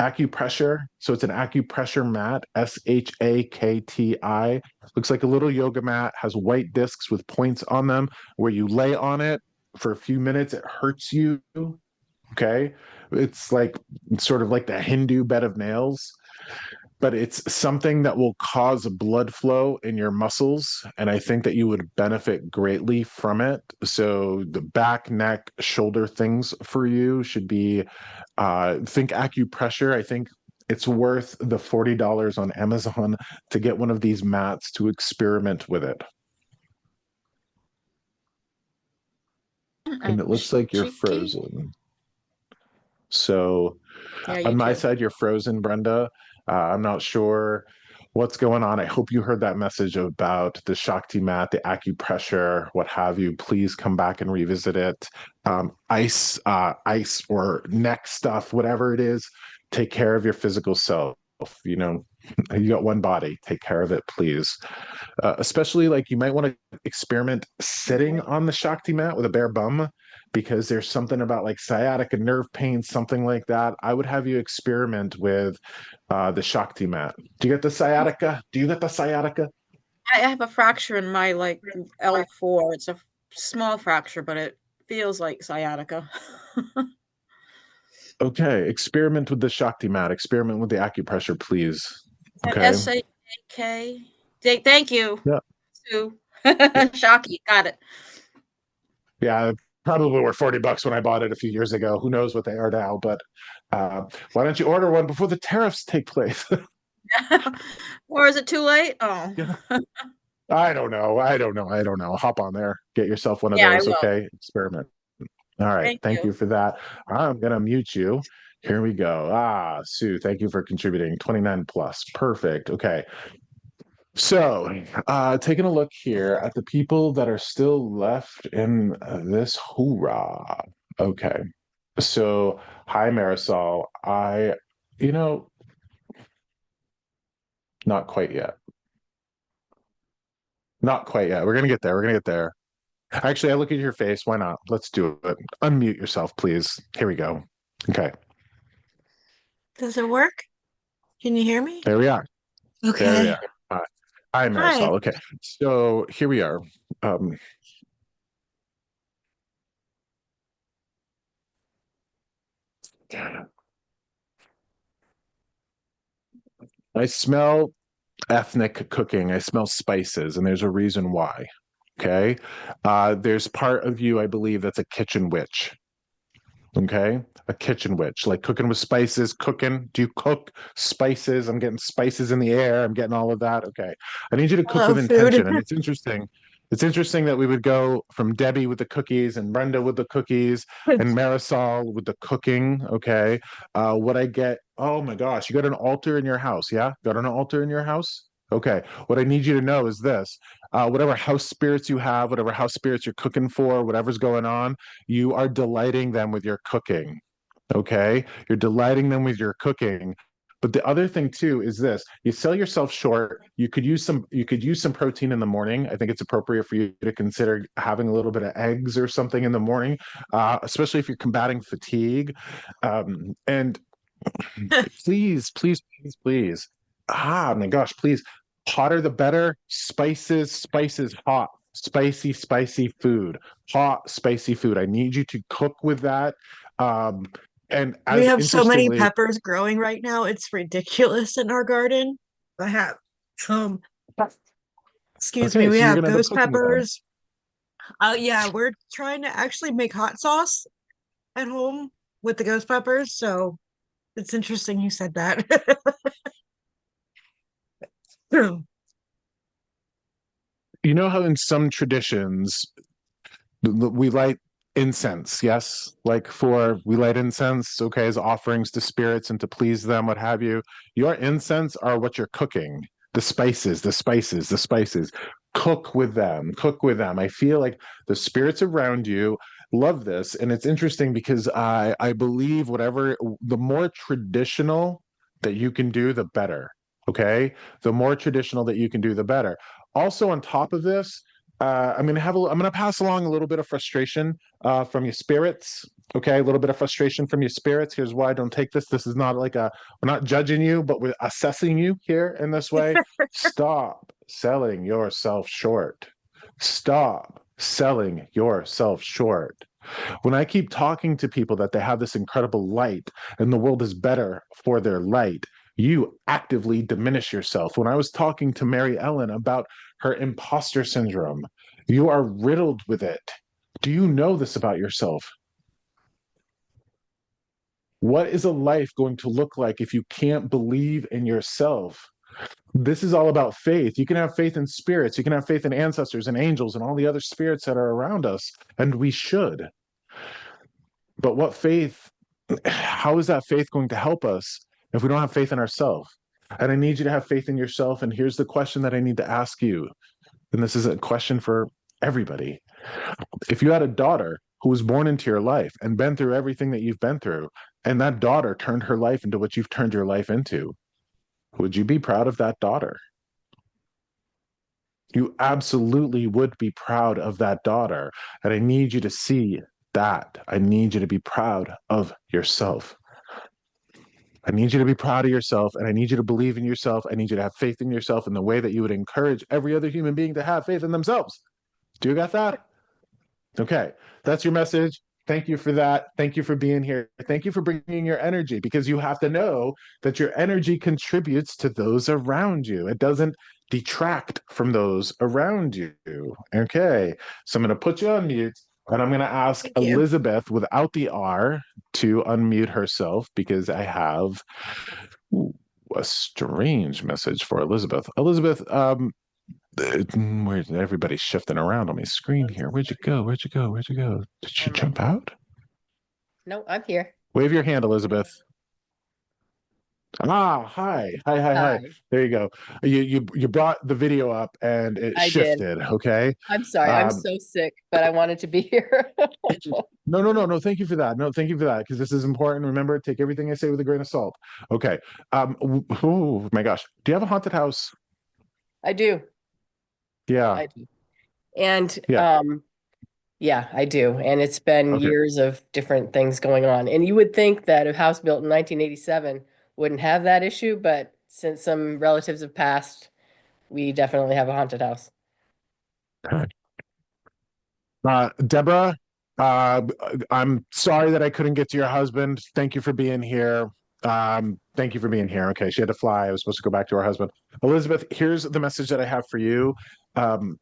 Speaker 1: acupressure. So it's an acupressure mat, SHAKTI. Looks like a little yoga mat, has white discs with points on them where you lay on it for a few minutes. It hurts you. Okay. It's like sort of like the Hindu bed of nails, but it's something that will cause blood flow in your muscles. And I think that you would benefit greatly from it. So the back, neck, shoulder things for you should be, think acupressure. I think it's worth the $40 on Amazon to get one of these mats to experiment with it. And it looks like you're
Speaker 8: Cheeky.
Speaker 1: frozen. So
Speaker 8: Yeah, you
Speaker 1: on my
Speaker 8: too.
Speaker 1: side, you're frozen, Brenda. I'm not sure what's going on. I hope you heard that message about the Shakti mat, the acupressure, what have you. Please come back and revisit it. Ice or neck stuff, whatever it is, take care of your physical self. You know, you got one body, take care of it, please. Especially like you might want to experiment sitting on the Shakti mat with a bare bum, because there's something about like sciatica nerve pain, something like that. I would have you experiment with the Shakti mat. Do you get the sciatica? Do you get the sciatica?
Speaker 8: I have a fracture in my like L4. It's a small fracture, but it feels like sciatica.
Speaker 1: Okay, experiment with the Shakti mat. Experiment with the acupressure, please. Okay.
Speaker 8: SAK. Thank you.
Speaker 1: Yeah.
Speaker 8: Sue. Shocky. Got it.
Speaker 1: Yeah, probably were $40 when I bought it a few years ago. Who knows what they are now? But why don't you order one before the tariffs take place?
Speaker 8: Or is it too late? Oh.
Speaker 1: Yeah. I don't know. Hop on there. Get yourself one of
Speaker 8: Yeah, I
Speaker 1: those.
Speaker 8: will.
Speaker 1: Okay. Experiment. All right. Thank you for that. I'm going to mute you. Here we go. Sue, thank you for contributing. 29 plus. Perfect. Okay. So, taking a look here at the people that are still left in this hoorah. Okay. So, hi, Marisol. Not quite yet. Not quite yet. We're going to get there. We're going to get there. Actually, I look at your face. Why not? Let's do it. Unmute yourself, please. Here we go. Okay.
Speaker 9: Does it work? Can you hear me?
Speaker 1: There we are.
Speaker 9: Okay.
Speaker 1: There we are. Hi, Marisol. Okay. So here we are. I smell ethnic cooking. I smell spices, and there's a reason why. Okay. There's part of you, I believe, that's a kitchen witch. Okay. A kitchen witch, like cooking with spices, cooking. Do you cook spices? I'm getting spices in the air. I'm getting all of that. Okay. I need you to cook
Speaker 9: Hello,
Speaker 1: with
Speaker 9: food.
Speaker 1: intention. And it's interesting. It's interesting that we would go from Debbie with the cookies and Brenda with the cookies and Marisol with the cooking. Okay. What I get, oh my gosh, you got an altar in your house. Yeah. Got an altar in your house? Okay. What I need you to know is this, whatever house spirits you have, whatever house spirits you're cooking for, whatever's going on, you are delighting them with your cooking. Okay. You're delighting them with your cooking. But the other thing too is this: you sell yourself short. You could use some protein in the morning. I think it's appropriate for you to consider having a little bit of eggs or something in the morning, especially if you're combating fatigue. And please, please, please, please. Ah, my gosh, please. Hotter the better. Spices, spices, hot, spicy, spicy food. Hot, spicy food. I need you to cook with that. Um, and
Speaker 9: We
Speaker 1: as
Speaker 9: have so many
Speaker 1: interestingly,
Speaker 9: peppers growing right now. It's ridiculous in our garden. I have some, excuse me,
Speaker 1: okay,
Speaker 9: we
Speaker 1: so you're
Speaker 9: have
Speaker 1: gonna end up
Speaker 9: ghost
Speaker 1: cooking with them.
Speaker 9: peppers. Oh yeah, we're trying to actually make hot sauce at home with the ghost peppers. So it's interesting you said that.
Speaker 1: You know how in some traditions we light incense, yes, like for we light incense, okay, as offerings to spirits and to please them, what have you. Your incense are what you're cooking, the spices, the spices, the spices. Cook with them, cook with them. I feel like the spirits around you love this, and it's interesting because I believe whatever, the more traditional that you can do, the better. Okay, the more traditional that you can do, the better. Also, on top of this, I'm gonna pass along a little bit of frustration from your spirits. Okay, a little bit of frustration from your spirits. Here's why: don't take this. This is not like we're not judging you, but we're assessing you here in this way. Stop selling yourself short. Stop selling yourself short. When I keep talking to people that they have this incredible light and the world is better for their light, you actively diminish yourself. When I was talking to Mary Ellen about her imposter syndrome, you are riddled with it. Do you know this about yourself? What is a life going to look like if you can't believe in yourself? This is all about faith. You can have faith in spirits, you can have faith in ancestors and angels and all the other spirits that are around us, and we should. But what faith, how is that faith going to help us if we don't have faith in ourselves? And I need you to have faith in yourself. And here's the question that I need to ask you. And this is a question for everybody. If you had a daughter who was born into your life and been through everything that you've been through, and that daughter turned her life into what you've turned your life into, would you be proud of that daughter? You absolutely would be proud of that daughter. And I need you to see that. I need you to be proud of yourself. I need you to be proud of yourself, and I need you to believe in yourself. I need you to have faith in yourself in the way that you would encourage every other human being to have faith in themselves. Do you got that? Okay, that's your message. Thank you for that. Thank you for being here. Thank you for bringing your energy, because you have to know that your energy contributes to those around you. It doesn't detract from those around you. Okay, so I'm going to put you on mute, and I'm going to ask
Speaker 9: Thank you.
Speaker 1: Elizabeth without the R to unmute herself, because I have a strange message for Elizabeth. Elizabeth, where everybody's shifting around on my screen here. Where'd you go? Where'd you go? Where'd you go? Did you jump out?
Speaker 10: No, I'm here.
Speaker 1: Wave your hand, Elizabeth. Ah, hi. Hi.
Speaker 10: Hi.
Speaker 1: There you go. You brought the video up and it
Speaker 10: I did.
Speaker 1: shifted, okay?
Speaker 10: I'm sorry. I'm so sick, but I wanted to be here.
Speaker 1: No. Thank you for that. No, thank you for that, because this is important. Remember, take everything I say with a grain of salt. Okay. Oh my gosh. Do you have a haunted house?
Speaker 10: I do.
Speaker 1: Yeah.
Speaker 10: I do. And
Speaker 1: Yeah.
Speaker 10: yeah, I do. And it's been
Speaker 1: Okay.
Speaker 10: years of different things going on. And you would think that a house built in 1987 wouldn't have that issue, but since some relatives have passed, we definitely have a haunted house.
Speaker 1: Deborah, Uh, I'm sorry that I couldn't get to your husband. Thank you for being here. Thank you for being here. Okay, she had to fly. I was supposed to go back to her husband. Elizabeth, here's the message that I have for you. Um,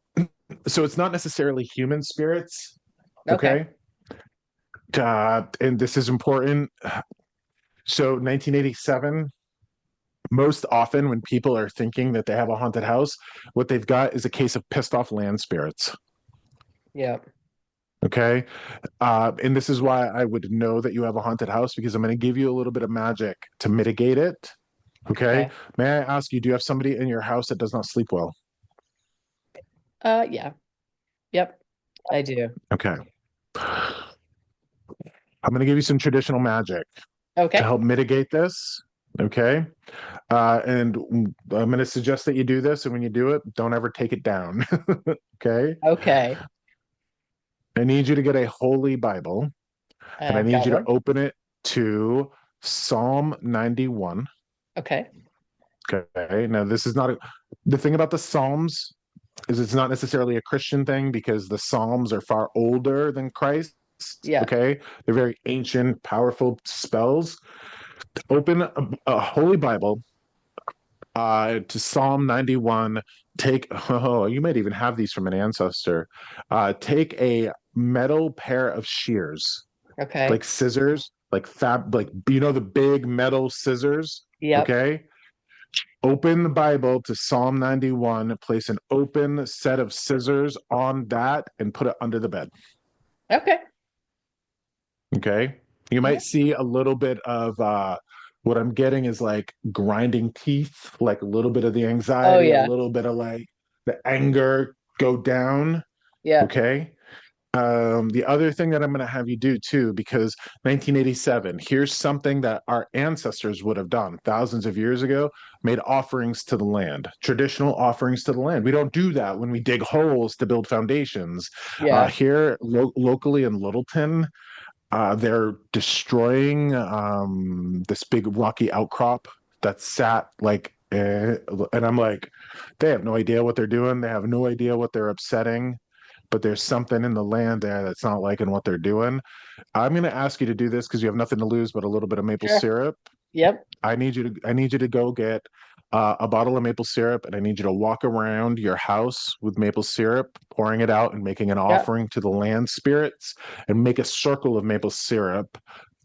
Speaker 1: so it's not necessarily human spirits.
Speaker 10: Okay.
Speaker 1: And this is important. So 1987, most often when people are thinking that they have a haunted house, what they've got is a case of pissed off land spirits.
Speaker 10: Yeah.
Speaker 1: Okay. And this is why I would know that you have a haunted house, because I'm going to give you a little bit of magic to mitigate it. Okay.
Speaker 10: Okay.
Speaker 1: May I ask you, do you have somebody in your house that does not sleep well?
Speaker 10: Yeah. Yep. I do.
Speaker 1: Okay. I'm going to give you some traditional magic to
Speaker 10: Okay.
Speaker 1: help mitigate this. Okay. And I'm going to suggest that you do this. And when you do it, don't ever take it down. Okay.
Speaker 10: Okay.
Speaker 1: I need you to get a holy Bible and I
Speaker 10: I've
Speaker 1: need
Speaker 10: got
Speaker 1: you to
Speaker 10: one.
Speaker 1: open it to Psalm 91.
Speaker 10: Okay.
Speaker 1: Okay. Now, this is not the thing about the Psalms is it's not necessarily a Christian thing because the Psalms are far older than Christ.
Speaker 10: Yeah.
Speaker 1: Okay. They're very ancient, powerful spells. Open a holy Bible to Psalm 91. You might even have these from an ancestor. Take a metal pair of shears,
Speaker 10: Okay.
Speaker 1: like scissors, like the big metal scissors.
Speaker 10: Yep.
Speaker 1: Okay. Open the Bible to Psalm 91, place an open set of scissors on that and put it under the bed.
Speaker 10: Okay.
Speaker 1: Okay. You
Speaker 10: Yeah.
Speaker 1: might see a little bit of what I'm getting is like grinding teeth, like a little bit of the anxiety, a
Speaker 10: yeah.
Speaker 1: little bit of like the anger go down.
Speaker 10: Yeah.
Speaker 1: Okay. The other thing that I'm going to have you do too, because 1987, here's something that our ancestors would have done thousands of years ago, made offerings to the land, traditional offerings to the land. We don't do that when we dig holes to build foundations.
Speaker 10: Yeah.
Speaker 1: Here locally in Littleton, they're destroying this big rocky outcrop that sat like, and I'm like, they have no idea what they're doing. They have no idea what they're upsetting, but there's something in the land there that's not liking what they're doing. I'm going to ask you to do this because you have nothing to lose but a little bit of maple
Speaker 10: Sure.
Speaker 1: syrup.
Speaker 10: Yep.
Speaker 1: I need you to go get a bottle of maple syrup, and I need you to walk around your house with maple syrup, pouring it out and making an offering to the land spirits, and make a circle of maple syrup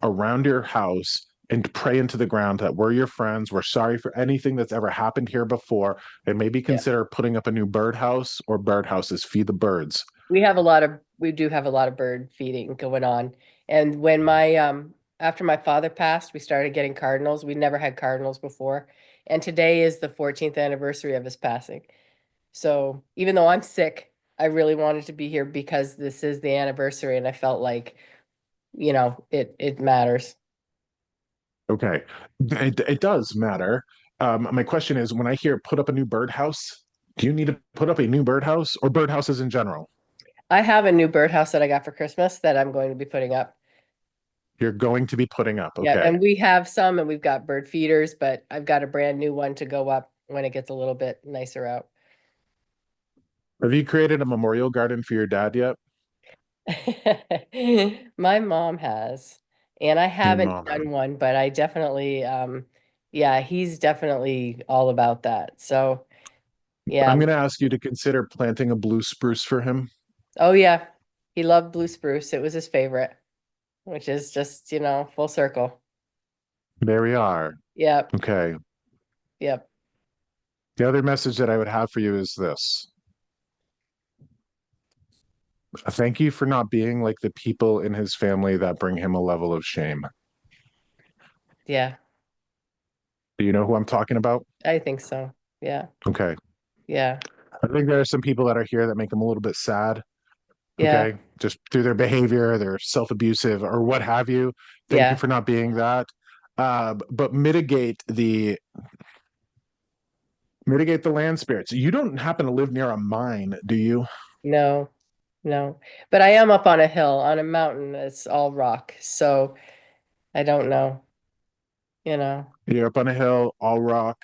Speaker 1: around your house and pray into the ground that we're your friends. We're sorry for anything that's ever happened here before, and maybe consider putting up a new birdhouse or birdhouses. Feed the birds.
Speaker 10: We do have a lot of bird feeding going on. And when after my father passed, we started getting cardinals. We never had cardinals before. And today is the 14th anniversary of his passing. So even though I'm sick, I really wanted to be here because this is the anniversary and I felt like, it matters.
Speaker 1: Okay, it does matter. My question is, when I hear put up a new birdhouse, do you need to put up a new birdhouse or birdhouses in general?
Speaker 10: I have a new birdhouse that I got for Christmas that I'm going to be putting up.
Speaker 1: You're going to be putting up.
Speaker 10: Yeah,
Speaker 1: Okay.
Speaker 10: and we have some and we've got bird feeders, but I've got a brand new one to go up when it gets a little bit nicer out.
Speaker 1: Have you created a memorial garden for your dad yet?
Speaker 10: My mom has, and I
Speaker 1: Your
Speaker 10: haven't
Speaker 1: mom.
Speaker 10: done one, but I definitely, he's definitely all about that. So, yeah.
Speaker 1: I'm going to ask you to consider planting a blue spruce for him.
Speaker 10: Oh, yeah. He loved blue spruce. It was his favorite, which is just, full circle.
Speaker 1: There we are.
Speaker 10: Yep.
Speaker 1: Okay.
Speaker 10: Yep.
Speaker 1: The other message that I would have for you is this. Thank you for not being like the people in his family that bring him a level of shame.
Speaker 10: Yeah.
Speaker 1: Do you know who I'm talking about?
Speaker 10: I think so. Yeah.
Speaker 1: Okay.
Speaker 10: Yeah.
Speaker 1: I think there are some people that are here that make him a little bit sad.
Speaker 10: Yeah.
Speaker 1: Okay. Just through their behavior, they're self-abusive or what have you. Thank you for not being that. But mitigate the land spirits. You don't happen to live near a mine, do you?
Speaker 10: No, but I am up on a hill, on a mountain. It's all rock. So I don't know,
Speaker 1: You're up on a hill, all rock.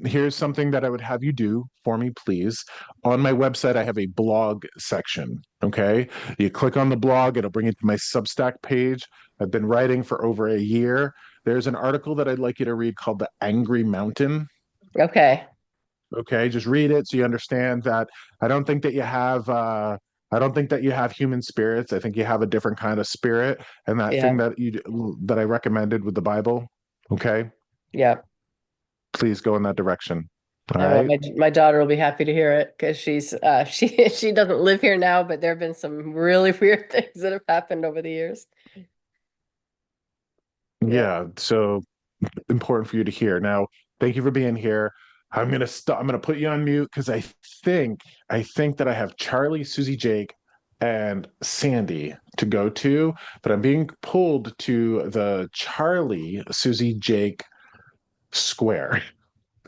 Speaker 1: Here's something that I would have you do for me, please. On my website, I have a blog section. Okay. You click on the blog, it'll bring you to my Substack page. I've been writing for over a year. There's an article that I'd like you to read called The Angry Mountain.
Speaker 10: Okay.
Speaker 1: Okay, just read it so you understand that I don't think that you have I don't think that you have human spirits. I think you have a different kind of spirit, and that
Speaker 10: Yeah.
Speaker 1: thing that I recommended with the Bible, okay?
Speaker 10: Yeah.
Speaker 1: Please go in that direction. All
Speaker 10: I know
Speaker 1: right.
Speaker 10: my daughter will be happy to hear it because she's she doesn't live here now, but there have been some really weird things that have happened over the years.
Speaker 1: Yeah, so important for you to hear. Now, thank you for being here. I'm gonna put you on mute because I think that I have Charlie, Susie, Jake, and Sandy to go to, but I'm being pulled to the Charlie, Susie, Jake square.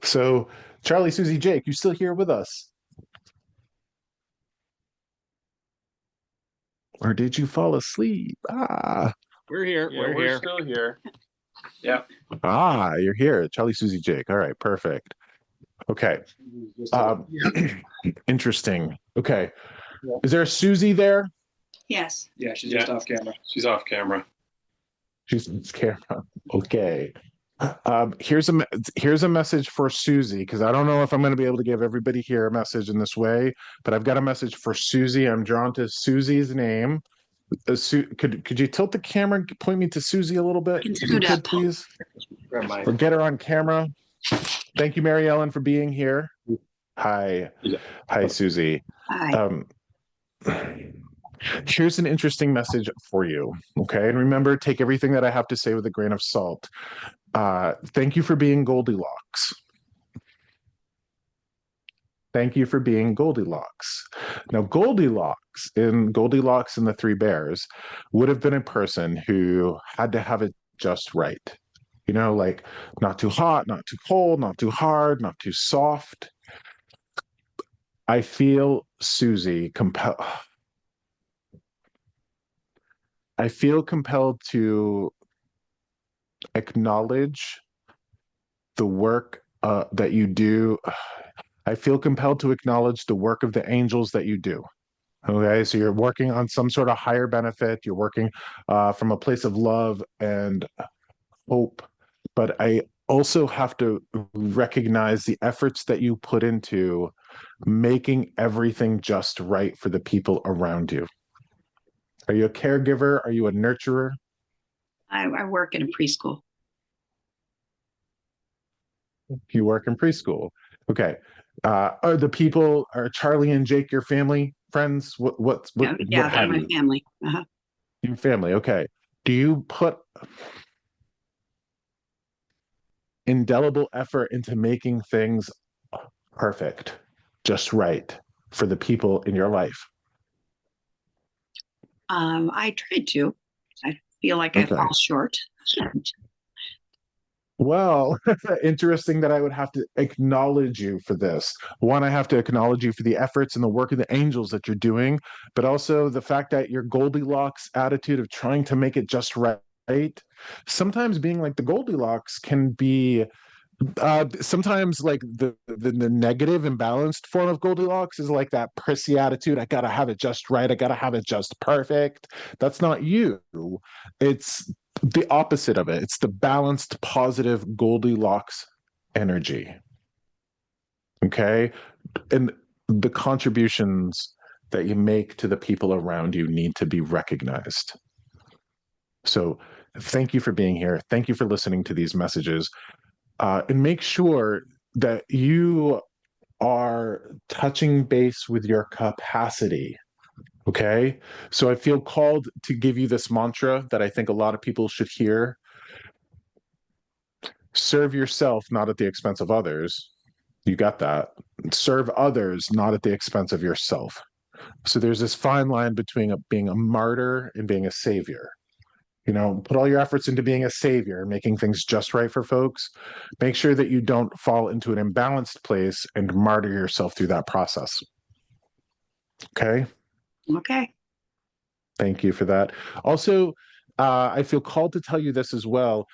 Speaker 1: So, Charlie, Susie, Jake, you still here with us? Or did you fall asleep?
Speaker 11: We're here.
Speaker 12: Yeah,
Speaker 11: we're
Speaker 12: we're
Speaker 11: here.
Speaker 12: still here. Yeah.
Speaker 1: You're here. Charlie, Susie, Jake. All right, perfect. Okay. Interesting. Okay. Is there a Susie there?
Speaker 13: Yes.
Speaker 12: Yeah, she's just off camera. She's off camera.
Speaker 1: She's on camera. Okay. Here's a message for Susie, because I don't know if I'm going to be able to give everybody here a message in this way, but I've got a message for Susie. I'm drawn to Susie's name. Could you tilt the camera and point me to Susie a little bit, if you could, please? Or get her on camera. Thank you, Mary Ellen, for being here. Hi. Hi, Susie.
Speaker 13: Hi.
Speaker 1: Here's an interesting message for you. Okay. And remember, take everything that I have to say with a grain of salt. Thank you for being Goldilocks. Thank you for being Goldilocks. Now, Goldilocks in the Three Bears would have been a person who had to have it just right. You know, like not too hot, not too cold, not too hard, not too soft. I feel Susie I feel compelled to acknowledge the work that you do. I feel compelled to acknowledge the work of the angels that you do. Okay, so you're working on some sort of higher benefit. You're working from a place of love and hope. But I also have to recognize the efforts that you put into making everything just right for the people around you. Are you a caregiver? Are you a nurturer?
Speaker 13: I work in a preschool.
Speaker 1: You work in preschool. Okay. Are Charlie and Jake your family, friends? What
Speaker 13: Yeah, they're my family. Uh-huh.
Speaker 1: Your family, okay. Do you put indelible effort into making things perfect, just right for the people in your life?
Speaker 13: I tried to. I feel like I fall short.
Speaker 1: Well, interesting that I would have to acknowledge you for this. One, I have to acknowledge you for the efforts and the work of the angels that you're doing, but also the fact that your Goldilocks attitude of trying to make it just right. Sometimes being like the Goldilocks can be sometimes like the negative imbalanced form of Goldilocks is like that prissy attitude. I gotta have it just right. I gotta have it just perfect. That's not you. It's the opposite of it. It's the balanced, positive Goldilocks energy. Okay. And the contributions that you make to the people around you need to be recognized. So thank you for being here. Thank you for listening to these messages. And make sure that you are touching base with your capacity. Okay. So I feel called to give you this mantra that I think a lot of people should hear. Serve yourself, not at the expense of others. You got that. Serve others, not at the expense of yourself. So there's this fine line between being a martyr and being a savior. You know, put all your efforts into being a savior and making things just right for folks. Make sure that you don't fall into an imbalanced place and martyr yourself through that process. Okay?
Speaker 13: Okay.
Speaker 1: Thank you for that. Also, I feel called to tell you this as well.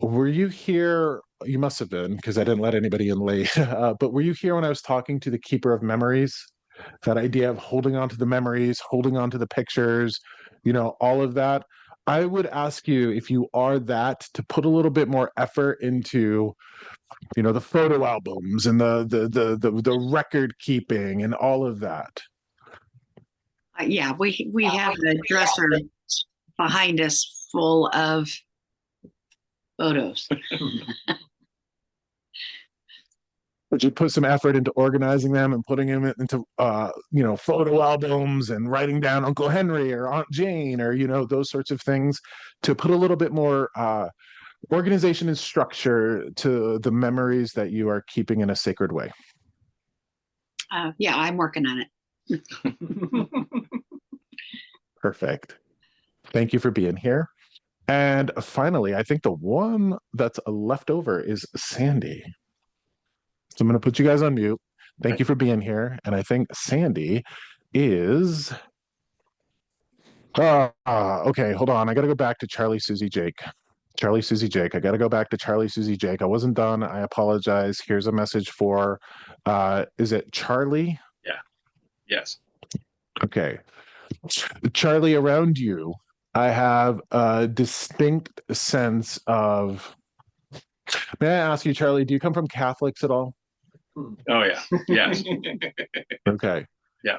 Speaker 1: Were you here? You must have been, because I didn't let anybody in late. But were you here when I was talking to the keeper of memories? That idea of holding on to the memories, holding on to the pictures, all of that. I would ask you, if you are that, to put a little bit more effort into, the photo albums and the record keeping and all of that.
Speaker 13: Yeah, we have the dresser behind us full of photos.
Speaker 1: Would you put some effort into organizing them and putting them into photo albums and writing down Uncle Henry or Aunt Jane or those sorts of things, to put a little bit more organization and structure to the memories that you are keeping in a sacred way?
Speaker 13: Yeah, I'm working on it.
Speaker 1: Perfect. Thank you for being here. And finally, I think the one that's left over is Sandy. So I'm going to put you guys on mute. Thank you for being here. And I think Sandy is... okay, hold on. I got to go back to Charlie, Susie, Jake. Charlie, Susie, Jake. I got to go back to Charlie, Susie, Jake. I wasn't done. I apologize. Here's a message for, is it Charlie?
Speaker 12: Yeah. Yes.
Speaker 1: Okay. Charlie, around you, I have a distinct sense of... May I ask you, Charlie, do you come from Catholics at all?
Speaker 12: Oh, yeah. Yes.
Speaker 1: Okay.
Speaker 12: Yeah.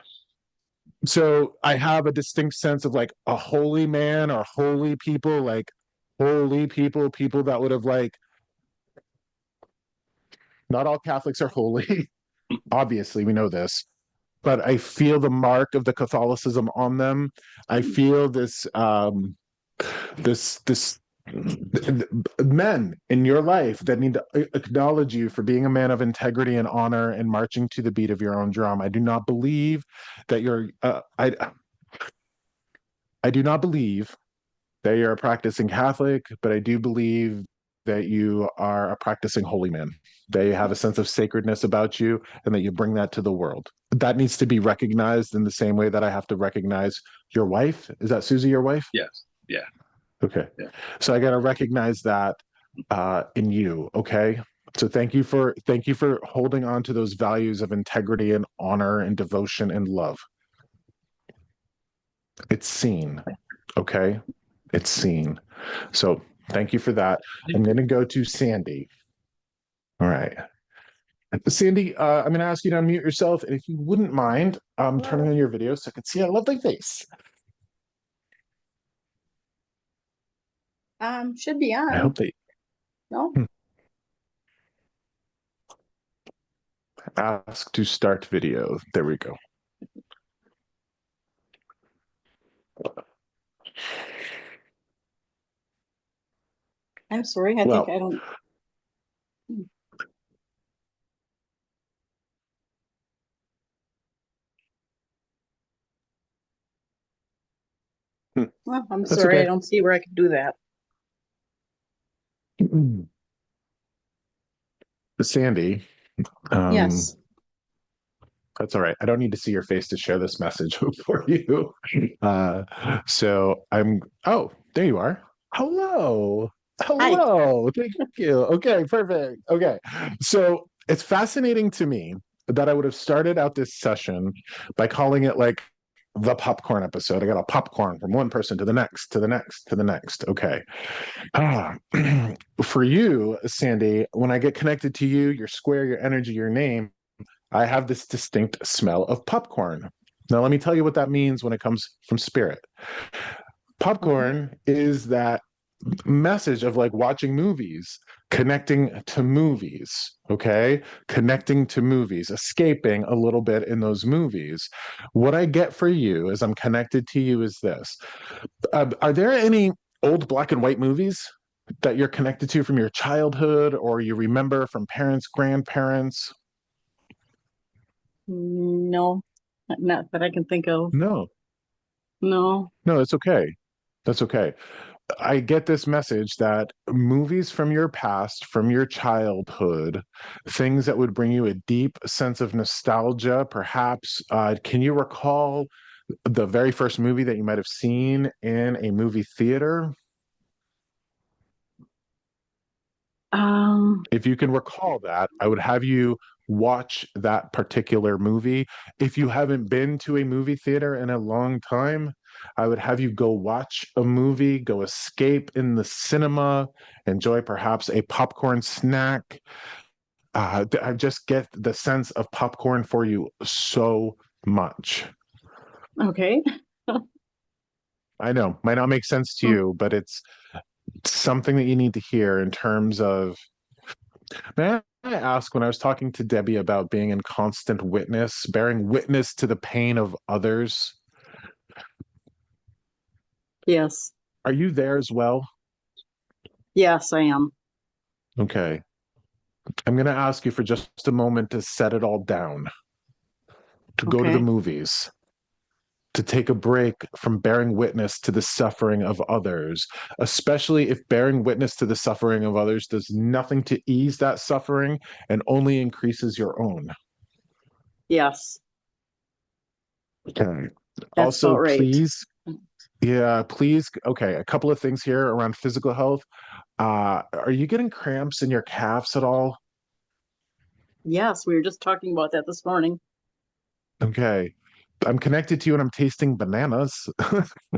Speaker 1: So I have a distinct sense of like a holy man or holy people, people that would have not all Catholics are holy. Obviously, we know this, but I feel the mark of the Catholicism on them. I feel this men in your life that need to acknowledge you for being a man of integrity and honor and marching to the beat of your own drum. I do not believe that I do not believe that you're a practicing Catholic, but I do believe that you are a practicing holy man. They have a sense of sacredness about you and that you bring that to the world. That needs to be recognized in the same way that I have to recognize your wife. Is that Susie, your wife?
Speaker 12: Yes. Yeah.
Speaker 1: Okay.
Speaker 12: Yeah.
Speaker 1: So I got to recognize that in you. Okay. So thank you for holding on to those values of integrity and honor and devotion and love. It's seen. Okay. It's seen. So thank you for that. I'm going to go to Sandy. All right. Sandy, I'm going to ask you to unmute yourself. And if you wouldn't mind turning on your video so I can see a lovely face.
Speaker 13: Should be on.
Speaker 1: I hope they...
Speaker 13: No.
Speaker 1: Ask to start video. There we go.
Speaker 13: I'm sorry. I
Speaker 1: Well,
Speaker 13: think I don't. Well, I'm
Speaker 1: That's
Speaker 13: sorry.
Speaker 1: okay.
Speaker 13: I don't see where I could do that.
Speaker 1: Sandy.
Speaker 13: Yes.
Speaker 1: That's all right. I don't need to see your face to share this message for you. So I'm... Oh, there you are. Hello. Hello. Thank you. Okay, perfect. Okay. So it's fascinating to me that I would have started out this session by calling it like the popcorn episode. I got a popcorn from one person to the next, to the next, to the next. Okay. For you, Sandy, when I get connected to you, your square, your energy, your name, I have this distinct smell of popcorn. Now, let me tell you what that means when it comes from spirit. Popcorn is that message of like watching movies, connecting to movies, okay? Connecting to movies, escaping a little bit in those movies. What I get for you as I'm connected to you is this. Are there any old black and white movies that you're connected to from your childhood or you remember from parents, grandparents?
Speaker 13: No, not that I can think of.
Speaker 1: No.
Speaker 13: No.
Speaker 1: No, it's okay. That's okay. I get this message that movies from your past, from your childhood, things that would bring you a deep sense of nostalgia, perhaps. Can you recall the very first movie that you might have seen in a movie theater? If you can recall that, I would have you watch that particular movie. If you haven't been to a movie theater in a long time, I would have you go watch a movie, go escape in the cinema, enjoy perhaps a popcorn snack. I just get the sense of popcorn for you so much.
Speaker 13: Okay.
Speaker 1: I know, might not make sense to you, but it's something that you need to hear in terms of. May I ask, when I was talking to Debbie about being in constant witness, bearing witness to the pain of others,
Speaker 13: Yes.
Speaker 1: are you there as well?
Speaker 13: Yes, I am.
Speaker 1: Okay. I'm going to ask you for just a moment to set it all down, to go to the
Speaker 13: Okay.
Speaker 1: movies, to take a break from bearing witness to the suffering of others, especially if bearing witness to the suffering of others does nothing to ease that suffering and only increases your own.
Speaker 13: Yes.
Speaker 1: Okay.
Speaker 13: That's
Speaker 1: Also,
Speaker 13: about right.
Speaker 1: please, yeah, please. Okay, a couple of things here around physical health. Are you getting cramps in your calves at all?
Speaker 13: Yes, we were just talking about that this morning.
Speaker 1: Okay. I'm connected to you and I'm tasting bananas.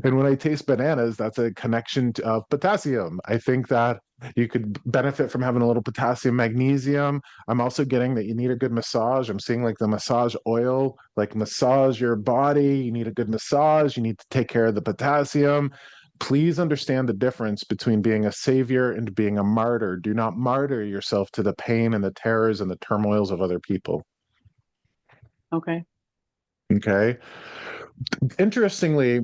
Speaker 1: And when I taste bananas, that's a connection of potassium. I think that you could benefit from having a little potassium, magnesium. I'm also getting that you need a good massage. I'm seeing like the massage oil, like massage your body. You need a good massage. You need to take care of the potassium. Please understand the difference between being a savior and being a martyr. Do not martyr yourself to the pain and the terrors and the turmoils of other people.
Speaker 13: Okay.
Speaker 1: Okay. Interestingly,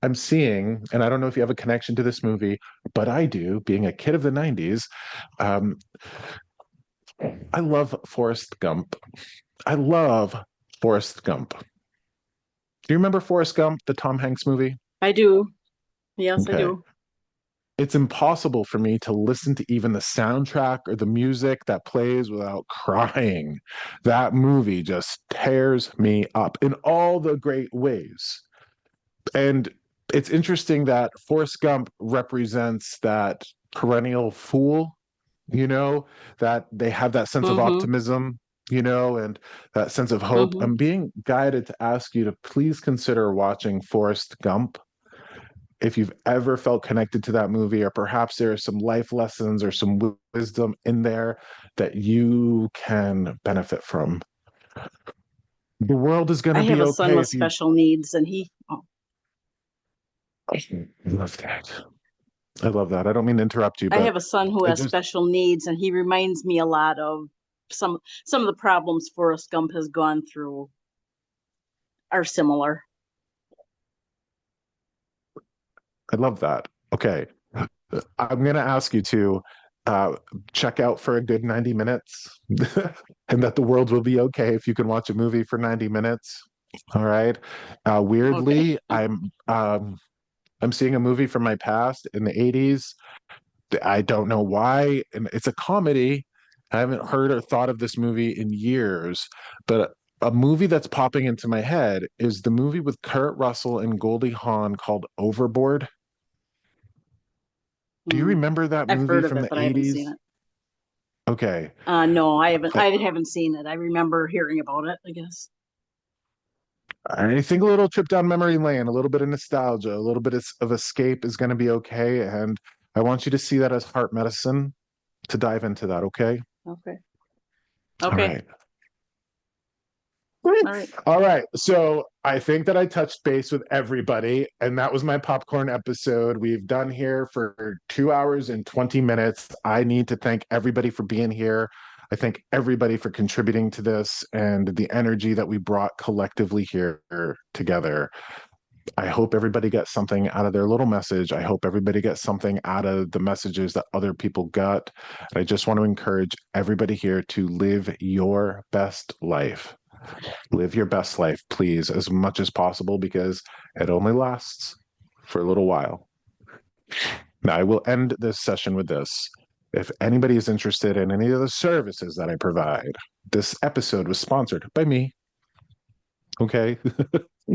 Speaker 1: I'm seeing, and I don't know if you have a connection to this movie, but I do, being a kid of the 90s. Um, I love Forrest Gump. I love Forrest Gump. Do you remember Forrest Gump, the Tom Hanks movie?
Speaker 13: I do. Yes, I
Speaker 1: Okay.
Speaker 13: do.
Speaker 1: It's impossible for me to listen to even the soundtrack or the music that plays without crying. That movie just tears me up in all the great ways. And it's interesting that Forrest Gump represents that perennial fool, that they have that sense of
Speaker 13: Mm-hmm.
Speaker 1: optimism, and that sense of hope.
Speaker 13: Mm-hmm.
Speaker 1: I'm being guided to ask you to please consider watching Forrest Gump. If you've ever felt connected to that movie, or perhaps there are some life lessons or some wisdom in there that you can benefit from. The world is going
Speaker 13: I
Speaker 1: to
Speaker 13: have
Speaker 1: be
Speaker 13: a son
Speaker 1: okay
Speaker 13: with
Speaker 1: if you.
Speaker 13: special needs, and
Speaker 1: I love that. I love that. I don't mean to interrupt you,
Speaker 13: I
Speaker 1: but
Speaker 13: have a son who
Speaker 1: it
Speaker 13: has
Speaker 1: just,
Speaker 13: special needs, and he reminds me a lot of some of the problems Forrest Gump has gone through are similar.
Speaker 1: I love that. Okay. I'm going to ask you to check out for a good 90 minutes and that the world will be okay if you can watch a movie for 90 minutes. All right. Weirdly,
Speaker 13: Okay.
Speaker 1: I'm seeing a movie from my past in the 80s. I don't know why. And it's a comedy. I haven't heard or thought of this movie in years, but a movie that's popping into my head is the movie with Kurt Russell and Goldie Hawn called Overboard. Do you remember that
Speaker 13: I've
Speaker 1: movie
Speaker 13: heard of
Speaker 1: from
Speaker 13: it,
Speaker 1: the
Speaker 13: but I haven't seen
Speaker 1: 80s?
Speaker 13: it.
Speaker 1: Okay.
Speaker 13: No, I haven't. I haven't seen it. I remember hearing about it, I guess.
Speaker 1: I think a little trip down memory lane, a little bit of nostalgia, a little bit of escape is going to be okay. And I want you to see that as heart medicine to dive into that, okay?
Speaker 13: Okay.
Speaker 1: All
Speaker 13: Okay.
Speaker 1: right.
Speaker 13: All right.
Speaker 1: All right. So I think that I touched base with everybody, and that was my popcorn episode. We've done here for 2 hours and 20 minutes. I need to thank everybody for being here. I thank everybody for contributing to this and the energy that we brought collectively here together. I hope everybody gets something out of their little message. I hope everybody gets something out of the messages that other people got. And I just want to encourage everybody here to live your best life. Live your best life, please, as much as possible, because it only lasts for a little while. Now, I will end this session with this. If anybody is interested in any of the services that I provide, this episode was sponsored by me. Okay.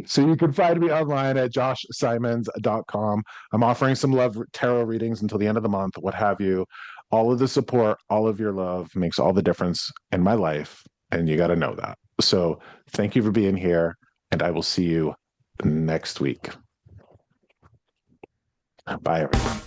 Speaker 1: So you can find me online at joshsimons.com. I'm offering some love tarot readings until the end of the month, what have you. All of the support, all of your love makes all the difference in my life. And you got to know that. So thank you for being here. And I will see you next week. Bye, everyone.